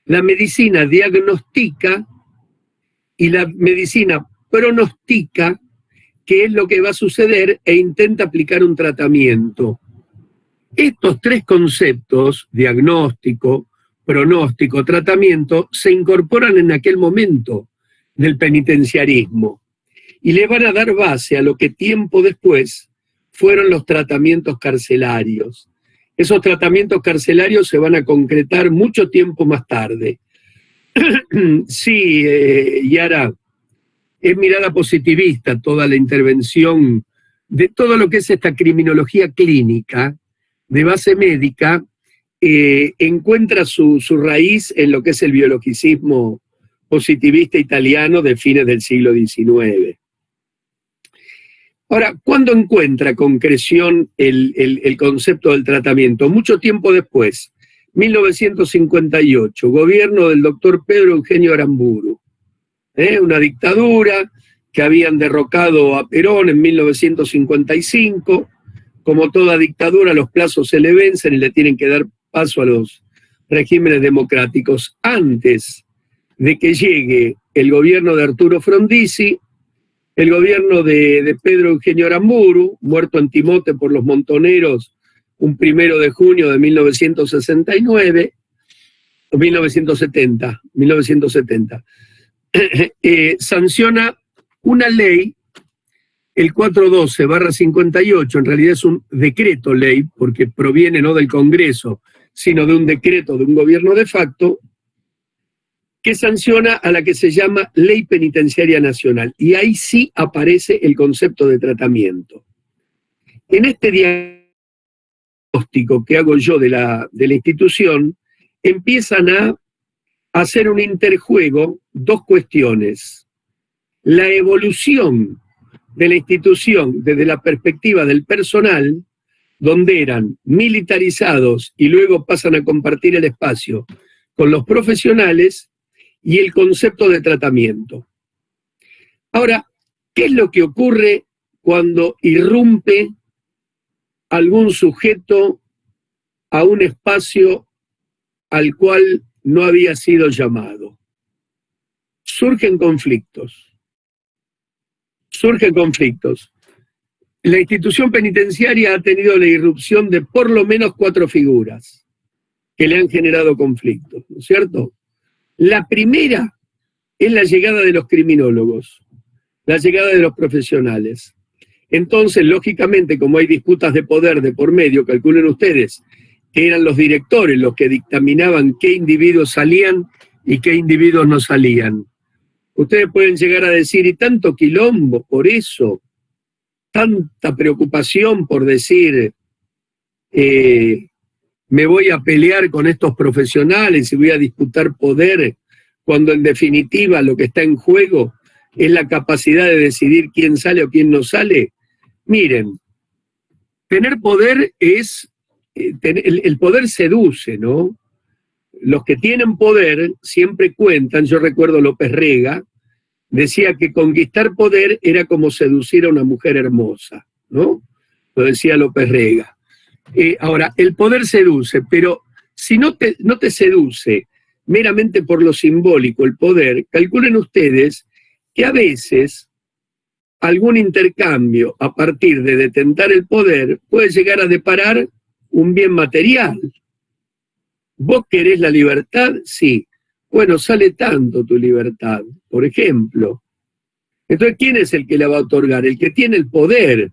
La medicina diagnostica y la medicina pronostica qué es lo que va a suceder e intenta aplicar un tratamiento. Estos tres conceptos, diagnóstico, pronóstico, tratamiento, se incorporan en aquel momento del penitenciarismo y le van a dar base a lo que tiempo después fueron los tratamientos carcelarios. Esos tratamientos carcelarios se van a concretar mucho tiempo más tarde. Sí, Yara, es mirada positivista toda la intervención de todo lo que es esta criminología clínica de base médica, encuentra su raíz en lo que es el biologicismo positivista italiano de fines del siglo XIX. Ahora, ¿cuándo encuentra concreción el concepto del tratamiento? Mucho tiempo después, 1958, gobierno del doctor Pedro Eugenio Aramburu. Una dictadura que habían derrocado a Perón en 1955. Como toda dictadura, los plazos se le vencen y le tienen que dar paso a los regímenes democráticos. Antes de que llegue el gobierno de Arturo Frondizi, el gobierno de Pedro Eugenio Aramburu, muerto en Timote por los montoneros un 1 de junio de 1969, o 1970, sanciona una ley, el 412/58, en realidad es un decreto ley, porque proviene no del Congreso, sino de un decreto de un gobierno de facto, que sanciona a la que se llama Ley Penitenciaria Nacional. Y ahí sí aparece el concepto de tratamiento. En este diagnóstico que hago yo de la institución, empiezan a hacer un interjuego dos cuestiones. La evolución de la institución desde la perspectiva del personal, donde eran militarizados y luego pasan a compartir el espacio con los profesionales, y el concepto de tratamiento. Ahora, ¿qué es lo que ocurre cuando irrumpe algún sujeto a un espacio al cual no había sido llamado? Surgen conflictos. La institución penitenciaria ha tenido la irrupción de por lo menos 4 figuras que le han generado conflictos, ¿no es cierto? La primera es la llegada de los criminólogos, la llegada de los profesionales. Entonces, lógicamente, como hay disputas de poder de por medio, calculen ustedes que eran los directores los que dictaminaban qué individuos salían y qué individuos no salían. Ustedes pueden llegar a decir, y tanto quilombo por eso, tanta preocupación por decir, me voy a pelear con estos profesionales y voy a disputar poder, cuando en definitiva lo que está en juego es la capacidad de decidir quién sale o quién no sale. Miren, tener poder es, el poder seduce, ¿no? Los que tienen poder siempre cuentan, yo recuerdo López Rega, decía que conquistar poder era como seducir a una mujer hermosa, ¿no? Lo decía López Rega. Ahora, el poder seduce, pero si no te seduce meramente por lo simbólico, el poder, calculen ustedes que a veces algún intercambio a partir de detentar el poder puede llegar a deparar un bien material. ¿Vos querés la libertad? Sí. Bueno, sale tanto tu libertad, por ejemplo. Entonces, ¿quién es el que la va a otorgar? El que tiene el poder.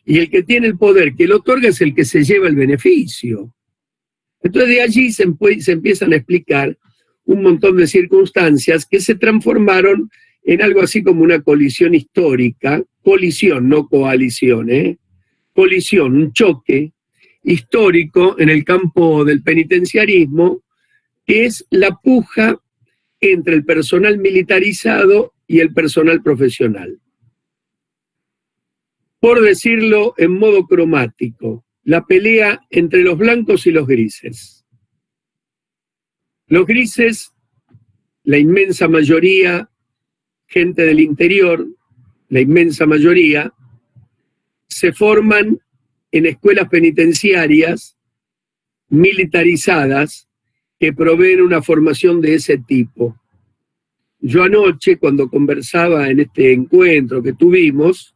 Y el que tiene el poder que lo otorga es el que se lleva el beneficio. Entonces, de allí se empiezan a explicar un montón de circunstancias que se transformaron en algo así como una colisión histórica, colisión, no coalición, colisión, un choque histórico en el campo del penitenciarismo, que es la puja entre el personal militarizado y el personal profesional. Por decirlo en modo cromático, la pelea entre los blancos y los grises. Los grises, la inmensa mayoría, gente del interior, la inmensa mayoría, se forman en escuelas penitenciarias militarizadas que proveen una formación de ese tipo. Yo anoche, cuando conversaba en este encuentro que tuvimos,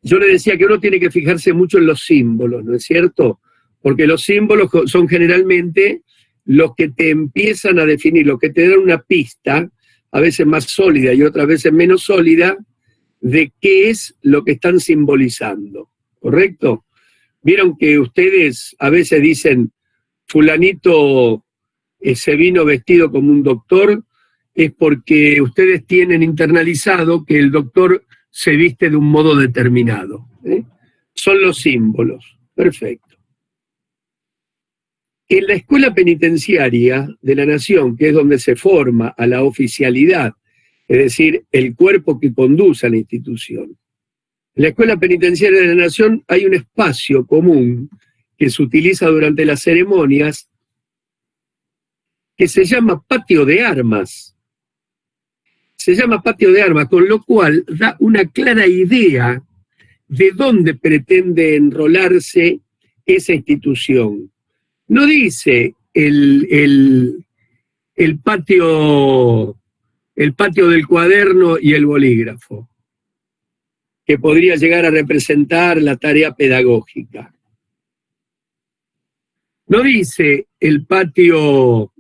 yo le decía que uno tiene que fijarse mucho en los símbolos, ¿no es cierto? Porque los símbolos son generalmente los que te empiezan a definir, los que te dan una pista, a veces más sólida y otras veces menos sólida, de qué es lo que están simbolizando, ¿correcto? Vieron que ustedes a veces dicen, fulanito se vino vestido como un doctor, es porque ustedes tienen internalizado que el doctor se viste de un modo determinado. Son los símbolos. Perfecto. En la escuela penitenciaria de la Nación, que es donde se forma a la oficialidad, es decir, el cuerpo que conduce a la institución, en la escuela penitenciaria de la Nación hay un espacio común que se utiliza durante las ceremonias que se llama patio de armas. Se llama patio de armas, con lo cual da una clara idea de dónde pretende enrolarse esa institución. No dice el patio del cuaderno y el bolígrafo, que podría llegar a representar la tarea pedagógica. No dice el patio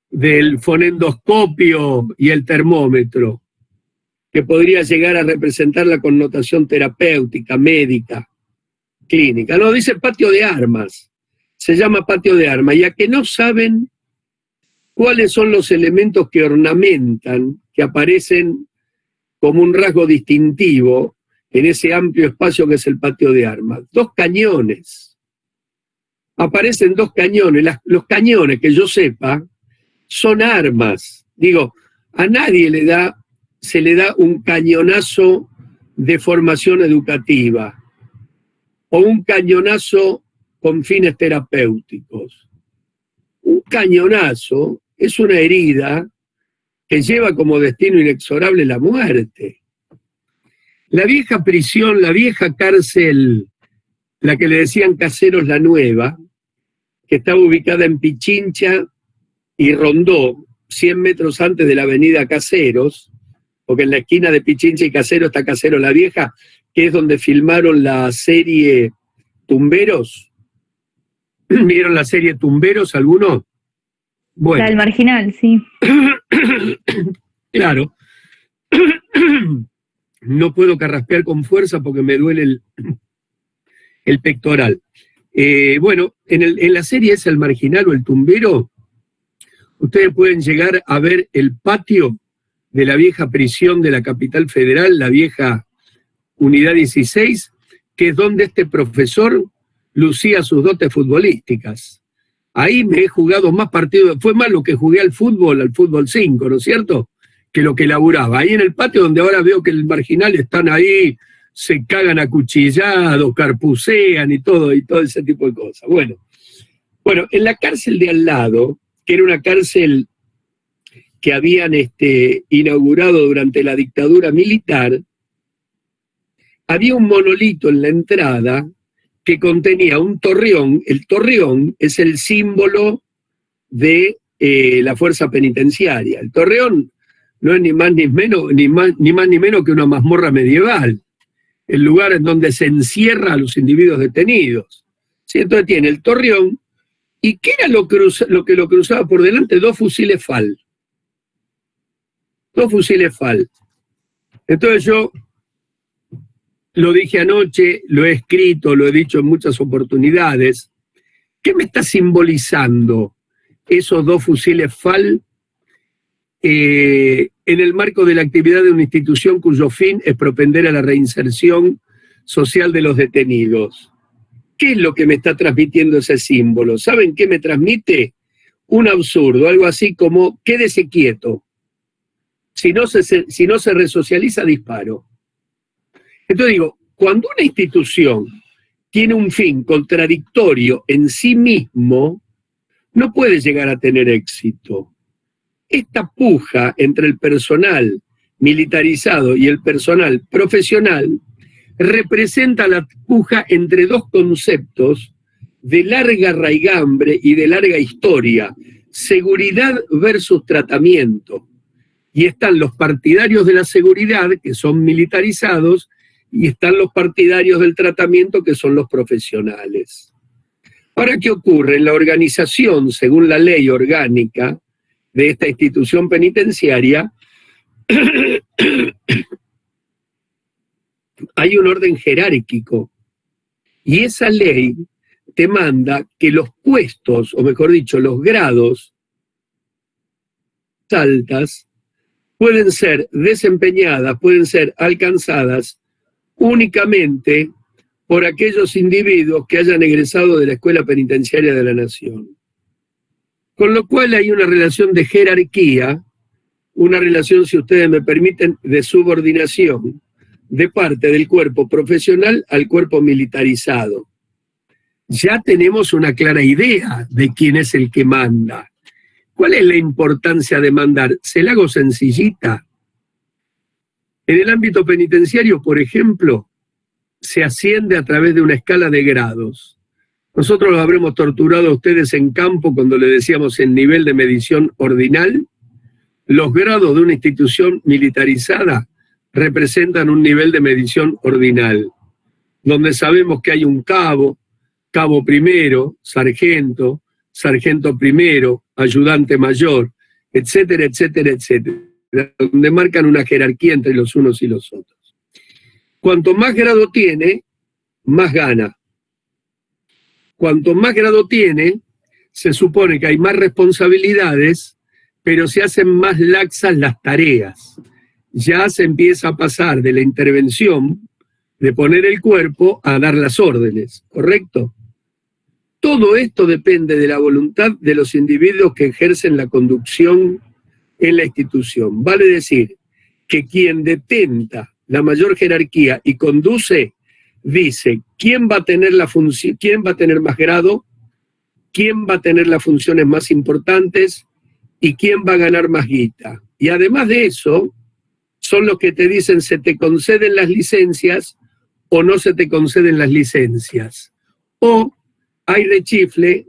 del fonendoscopio y el termómetro, que podría llegar a representar la connotación terapéutica, médica, clínica. No, dice patio de armas. Se llama patio de armas. Ya que no saben cuáles son los elementos que ornamentan, que aparecen como un rasgo distintivo en ese amplio espacio que es el patio de armas. 2 cañones. Aparecen 2 cañones. Los cañones, que yo sepa, son armas. Digo, a nadie se le da un cañonazo de formación educativa o un cañonazo con fines terapéuticos. Un cañonazo es una herida que lleva como destino inexorable la muerte. La vieja prisión, la vieja cárcel, la que le decían Caseros la Nueva, que estaba ubicada en Pichincha y Rondó, 100 metros antes de la avenida Caseros, porque en la esquina de Pichincha y Caseros está Caseros la Vieja, que es donde filmaron la serie Tumberos. ¿Vieron la serie Tumberos alguno? Bueno. La del Marginal, sí. Claro. No puedo carraspear con fuerza porque me duele el pectoral. Bueno, en la serie esa, El Marginal o El Tumbero, ustedes pueden llegar a ver el patio de la vieja prisión de la capital federal, la vieja Unidad 16, que es donde este profesor lucía sus dotes futbolísticas. Ahí me he jugado más partidos, fue más lo que jugué al fútbol 5, ¿no es cierto?, que lo que laburaba. Ahí en el patio donde ahora veo que el Marginal están ahí, se cagan a cuchillados, carpucean y todo ese tipo de cosas. Bueno, en la cárcel de al lado, que era una cárcel que habían inaugurado durante la dictadura militar, había un monolito en la entrada que contenía un torreón. El torreón es el símbolo de la fuerza penitenciaria. El torreón no es ni más ni menos que una mazmorra medieval, el lugar en donde se encierra a los individuos detenidos. ¿Sí? Entonces tiene el torreón ¿Y qué era lo que lo cruzaba por delante? 2 fusiles FAL. 2 fusiles FAL. Entonces yo lo dije anoche, lo he escrito, lo he dicho en muchas oportunidades. ¿Qué me está simbolizando esos 2 fusiles FAL en el marco de la actividad de una institución cuyo fin es propender a la reinserción social de los detenidos? ¿Qué es lo que me está transmitiendo ese símbolo? ¿Saben qué me transmite? Un absurdo, algo así como quédese quieto. Si no se resocializa, disparo. Entonces digo, cuando una institución tiene un fin contradictorio en sí mismo, no puede llegar a tener éxito. Esta puja entre el personal militarizado y el personal profesional representa la puja entre 2 conceptos de larga raigambre y de larga historia: seguridad versus tratamiento. Y están los partidarios de la seguridad, que son militarizados, y están los partidarios del tratamiento, que son los profesionales. Ahora, ¿qué ocurre? En la organización, según la ley orgánica de esta institución penitenciaria, hay un orden jerárquico, y esa ley te manda que los puestos, o mejor dicho, los grados altas, pueden ser desempeñadas, pueden ser alcanzadas únicamente por aquellos individuos que hayan egresado de la Escuela Penitenciaria de la Nación. Con lo cual hay una relación de jerarquía, una relación, si ustedes me permiten, de subordinación de parte del cuerpo profesional al cuerpo militarizado. Ya tenemos una clara idea de quién es el que manda. ¿Cuál es la importancia de mandar? Se la hago sencillita. En el ámbito penitenciario, por ejemplo, se asciende a través de una escala de grados. Nosotros los habremos torturado a ustedes en campo cuando le decíamos el nivel de medición ordinal. Los grados de una institución militarizada representan un nivel de medición ordinal, donde sabemos que hay un cabo, cabo primero, sargento, sargento primero, ayudante mayor, etcétera, etcétera, etcétera, donde marcan una jerarquía entre los unos y los otros. Cuanto más grado tiene, más gana. Cuanto más grado tiene, se supone que hay más responsabilidades, pero se hacen más laxas las tareas. Ya se empieza a pasar de la intervención, de poner el cuerpo, a dar las órdenes, ¿correcto? Todo esto depende de la voluntad de los individuos que ejercen la conducción en la institución. Vale decir que quien detenta la mayor jerarquía y conduce, dice quién va a tener la función, quién va a tener más grado, quién va a tener las funciones más importantes y quién va a ganar más guita. Y además de eso, son los que te dicen se te conceden las licencias o no se te conceden las licencias. O hay rechifle,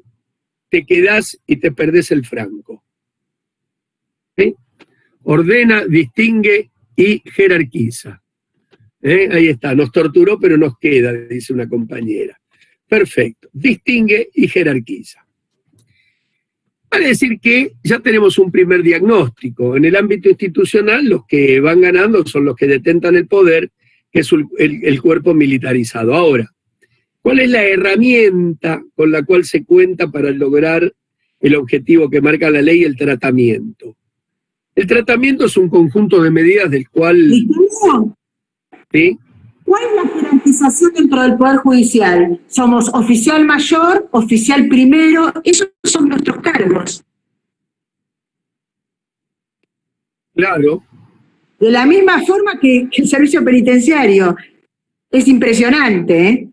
te quedás y te perdés el franco. ¿Sí? Ordena, distingue y jerarquiza. Ahí está, nos torturó pero nos queda, dice una compañera. Perfecto, distingue y jerarquiza. Vale decir que ya tenemos un primer diagnóstico. En el ámbito institucional, los que van ganando son los que detentan el poder, que es el cuerpo militarizado. Ahora, ¿cuál es la herramienta con la cual se cuenta para lograr el objetivo que marca la ley, el tratamiento? El tratamiento es un conjunto de medidas del cual... ¿Sí? ¿Cuál es la jerarquización dentro del Poder Judicial? Somos oficial mayor, oficial primero, esos son nuestros cargos. Claro. De la misma forma que el servicio penitenciario. Es impresionante, ¿eh?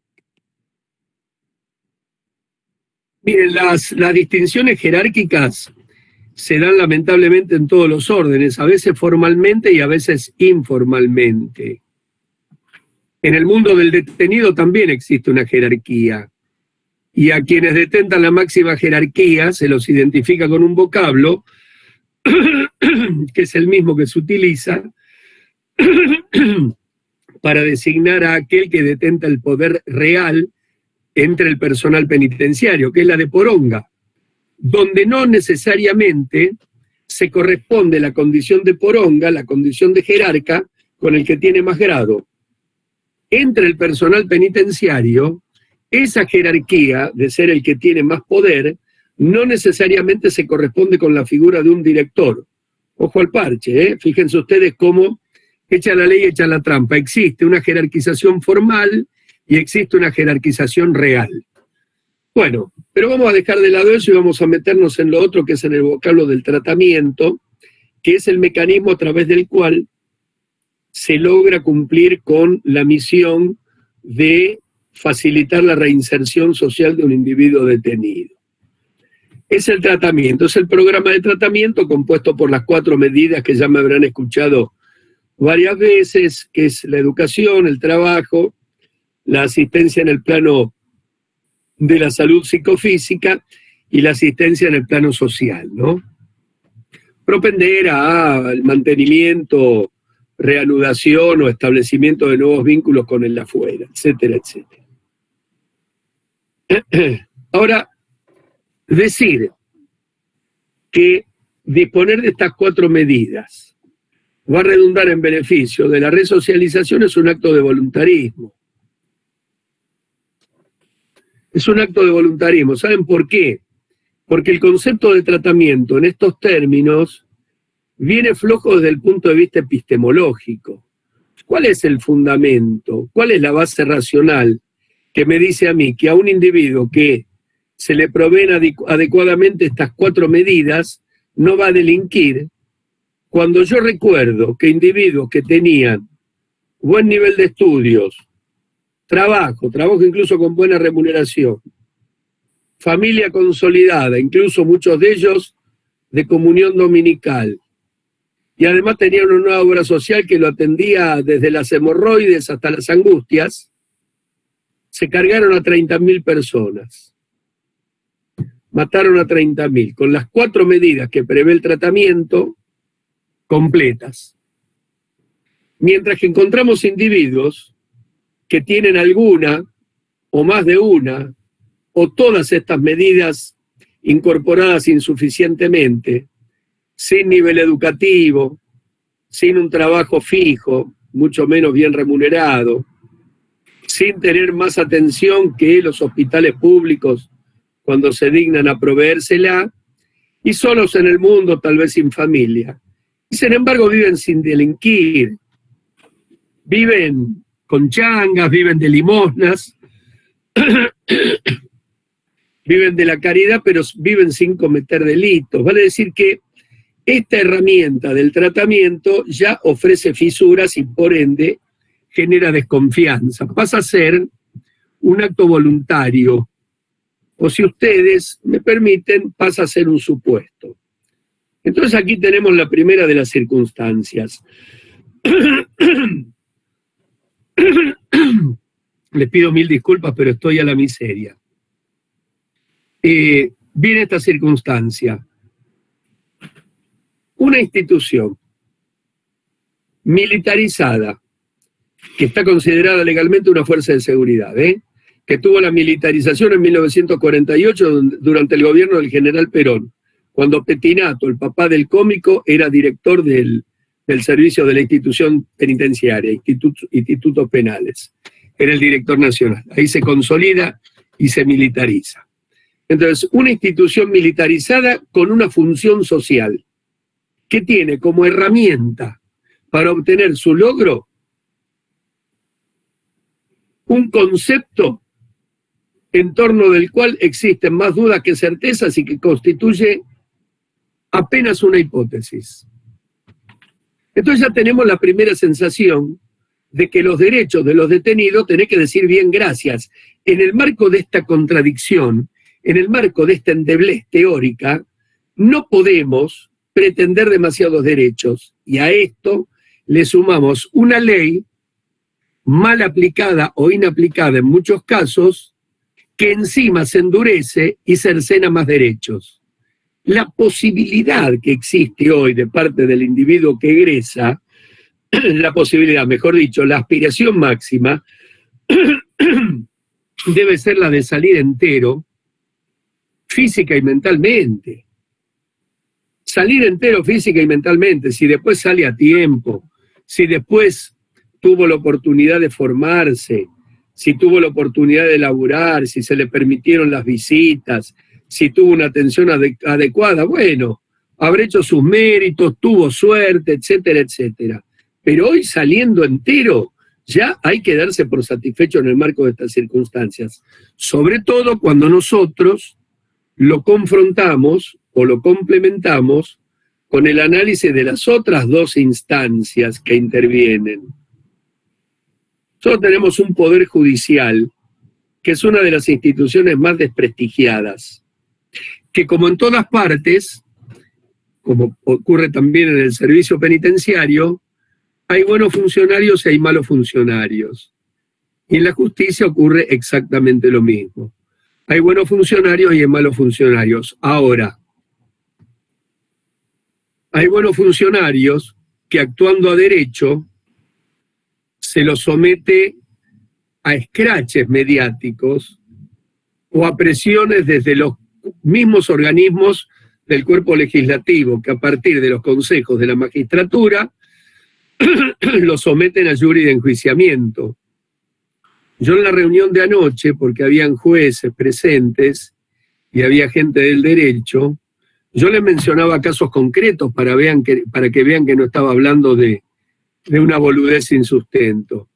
Miren, las distinciones jerárquicas se dan lamentablemente en todos los órdenes, a veces formalmente y a veces informalmente. En el mundo del detenido también existe una jerarquía, y a quienes detentan la máxima jerarquía se los identifica con un vocablo que es el mismo que se utiliza para designar a aquel que detenta el poder real entre el personal penitenciario, que es la de poronga. donde no necesariamente se corresponde la condición de poronga, la condición de jerarca, con el que tiene más grado. Entre el personal penitenciario, esa jerarquía de ser el que tiene más poder no necesariamente se corresponde con la figura de un director. Ojo al parche, ¿eh? Fíjense ustedes cómo echa la ley, echa la trampa. Existe una jerarquización formal y existe una jerarquización real. Bueno, pero vamos a dejar de lado eso y vamos a meternos en lo otro, que es en el vocablo del tratamiento, que es el mecanismo a través del cual se logra cumplir con la misión de facilitar la reinserción social de un individuo detenido. Es el tratamiento, es el programa de tratamiento compuesto por las 4 medidas que ya me habrán escuchado varias veces, que es la educación, el trabajo, la asistencia en el plano de la salud psicofísica y la asistencia en el plano social, ¿no? Propender al mantenimiento, reanudación o establecimiento de nuevos vínculos con el de afuera, etcétera, etcétera. Ahora, decir que disponer de estas 4 medidas va a redundar en beneficio de la resocialización es un acto de voluntarismo. Es un acto de voluntarismo. ¿Saben por qué? Porque el concepto de tratamiento en estos términos viene flojo desde el punto de vista epistemológico. ¿Cuál es el fundamento? ¿Cuál es la base racional que me dice a mí que a un individuo que se le proveen adecuadamente estas 4 medidas no va a delinquir, cuando yo recuerdo que individuos que tenían buen nivel de estudios, trabajo incluso con buena remuneración, familia consolidada, incluso muchos de ellos de comunión dominical, y además tenían una nueva obra social que lo atendía desde las hemorroides hasta las angustias, se cargaron a 30.000 personas. Mataron a 30.000, con las 4 medidas que prevé el tratamiento completas. Mientras que encontramos individuos que tienen alguna o más de una o todas estas medidas incorporadas insuficientemente, sin nivel educativo, sin un trabajo fijo, mucho menos bien remunerado, sin tener más atención que los hospitales públicos cuando se dignan a proveérsela, y solos en el mundo, tal vez sin familia. Y sin embargo viven sin delinquir, viven con changas, viven de limosnas, viven de la caridad, pero viven sin cometer delitos. Vale decir que esta herramienta del tratamiento ya ofrece fisuras y por ende genera desconfianza. Pasa a ser un acto voluntario, o si ustedes me permiten, pasa a ser un supuesto. Entonces aquí tenemos la primera de las circunstancias. Les pido 1000 disculpas, pero estoy a la miseria. Viene esta circunstancia. Una institución militarizada, que está considerada legalmente una fuerza de seguridad, que tuvo la militarización en 1948 durante el gobierno del general Perón, cuando Pettinato, el papá del cómico, era director del servicio de la institución penitenciaria, institutos penales. Era el director nacional. Ahí se consolida y se militariza. Entonces, una institución militarizada con una función social, que tiene como herramienta para obtener su logro un concepto en torno del cual existen más dudas que certezas y que constituye apenas una hipótesis. Entonces ya tenemos la primera sensación de que los derechos de los detenidos tenés que decir bien gracias. En el marco de esta contradicción, en el marco de esta endeblez teórica, no podemos pretender demasiados derechos, y a esto le sumamos una ley mal aplicada o inaplicada en muchos casos, que encima se endurece y cercena más derechos. La posibilidad que existe hoy de parte del individuo que egresa, la posibilidad, mejor dicho, la aspiración máxima, debe ser la de salir entero, física y mentalmente. Salir entero física y mentalmente, si después sale a tiempo, si después tuvo la oportunidad de formarse, si tuvo la oportunidad de laburar, si se le permitieron las visitas, si tuvo una atención adecuada, bueno, habrá hecho sus méritos, tuvo suerte, etcétera, etcétera. Pero hoy saliendo entero, ya hay que darse por satisfecho en el marco de estas circunstancias. Sobre todo cuando nosotros lo confrontamos o lo complementamos con el análisis de las otras dos instancias que intervienen. Nosotros tenemos un poder judicial que es una de las instituciones más desprestigiadas, que como en todas partes, como ocurre también en el servicio penitenciario, hay buenos funcionarios y hay malos funcionarios. Y en la justicia ocurre exactamente lo mismo. Hay buenos funcionarios y hay malos funcionarios. Ahora, hay buenos funcionarios que actuando a derecho se los somete a escraches mediáticos o a presiones desde los mismos organismos del cuerpo legislativo, que a partir de los consejos de la magistratura lo someten a jury de enjuiciamiento. Yo en la reunión de anoche, porque habían jueces presentes y había gente del derecho, yo les mencionaba casos concretos para que vean que no estaba hablando de una boludez sin sustento.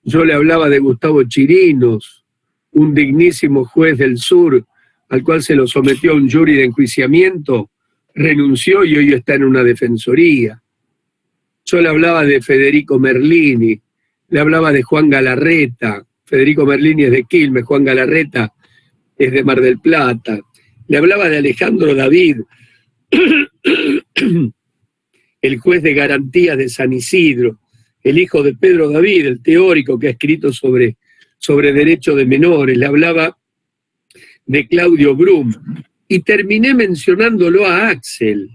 Yo le hablaba de Gustavo Chirinos, un dignísimo juez del sur, al cual se lo sometió a un jury de enjuiciamiento, renunció y hoy está en una defensoría. Yo le hablaba de Federico Merlini, le hablaba de Juan Galarreta. Federico Merlini es de Quilmes, Juan Galarreta es de Mar del Plata. Le hablaba de Alejandro David, el juez de garantías de San Isidro, el hijo de Pedro David, el teórico que ha escrito sobre derecho de menores. Le hablaba de Claudio Brum. Y terminé mencionándolo a Axel.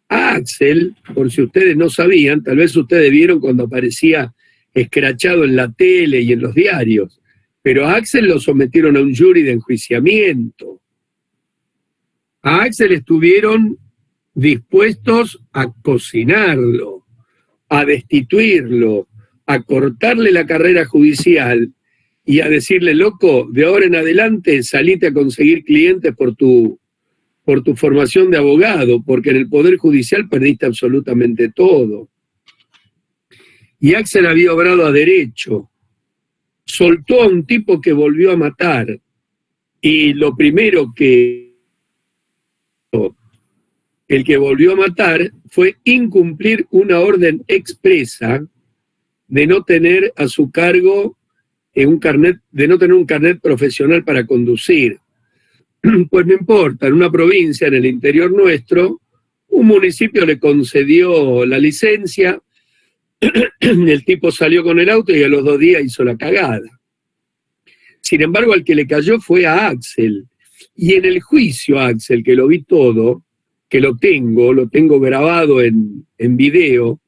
A Axel, por si ustedes no sabían, tal vez ustedes vieron cuando aparecía escrachado en la tele y en los diarios, pero a Axel lo sometieron a un jury de enjuiciamiento. A Axel estuvieron dispuestos a cocinarlo, a destituirlo, a cortarle la carrera judicial y a decirle, loco, de ahora en adelante salite a conseguir clientes por tu formación de abogado, porque en el Poder Judicial perdiste absolutamente todo. Y Axel había obrado a derecho, soltó a un tipo que volvió a matar, y lo primero el que volvió a matar fue incumplir una orden expresa de no tener a su cargo un carnet profesional para conducir. Pues no importa, en una provincia, en el interior nuestro, un municipio le concedió la licencia, el tipo salió con el auto y a los 2 días hizo la cagada. Sin embargo, al que le cayó fue a Axel. Y en el juicio a Axel, que lo vi todo, que lo tengo grabado en video,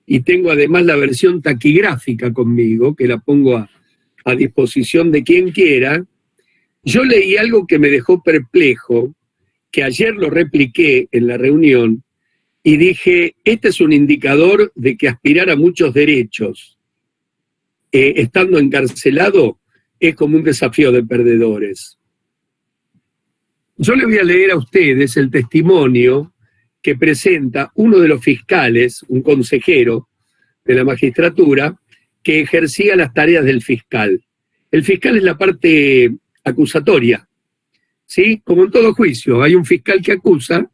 y tengo además la versión taquigráfica conmigo, que la pongo a disposición de quien quiera. Yo leí algo que me dejó perplejo, que ayer lo repliqué en la reunión, y dije, este es un indicador de que aspirar a muchos derechos, estando encarcelado, es como un desafío de perdedores. Yo les voy a leer a ustedes el testimonio que presenta uno de los fiscales, un consejero de la magistratura, que ejercía las tareas del fiscal. El fiscal es la parte acusatoria, ¿sí? Como en todo juicio, hay un fiscal que acusa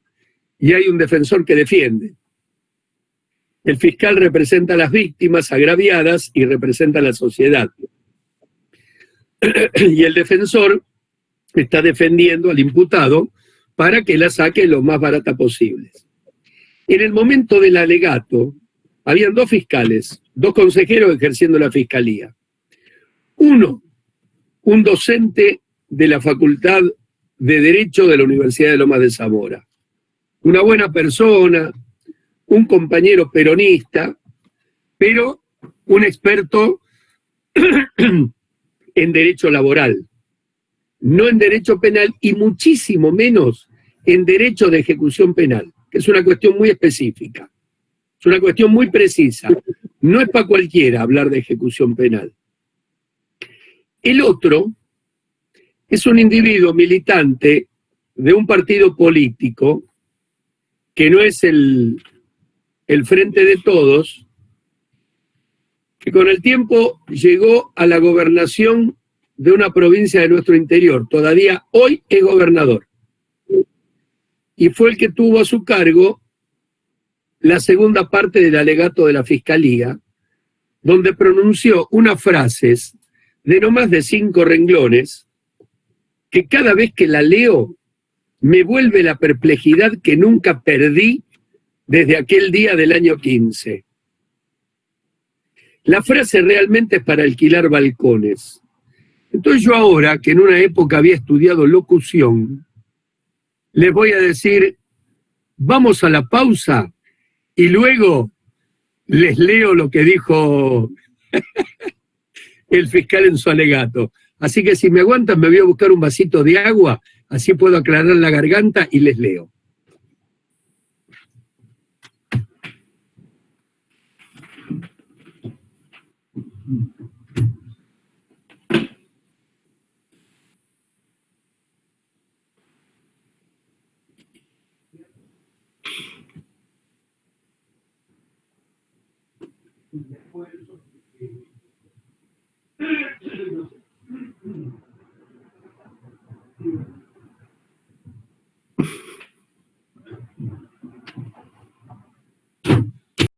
y hay un defensor que defiende. El fiscal representa a las víctimas agraviadas y representa a la sociedad. Y el defensor está defendiendo al imputado para que la saque lo más barata posible. En el momento del alegato, habían 2 fiscales, 2 consejeros ejerciendo la fiscalía. Uno, un docente de la Facultad de Derecho de la Universidad de Lomas de Zamora. Una buena persona, un compañero peronista, pero un experto en derecho laboral. no en derecho penal y muchísimo menos en derecho de ejecución penal, que es una cuestión muy específica, es una cuestión muy precisa. No es para cualquiera hablar de ejecución penal. El otro es un individuo militante de un partido político que no es el Frente de Todos, que con el tiempo llegó a la gobernación de una provincia de nuestro interior, todavía hoy es gobernador, y fue el que tuvo a su cargo la segunda parte del alegato de la Fiscalía, donde pronunció unas frases de no más de 5 renglones, que cada vez que la leo me vuelve la perplejidad que nunca perdí desde aquel día del año 15. La frase realmente es para alquilar balcones. Entonces yo ahora, que en una época había estudiado locución, les voy a decir, vamos a la pausa y luego les leo lo que dijo el fiscal en su alegato. Así que si me aguantan me voy a buscar un vasito de agua, así puedo aclarar la garganta y les leo.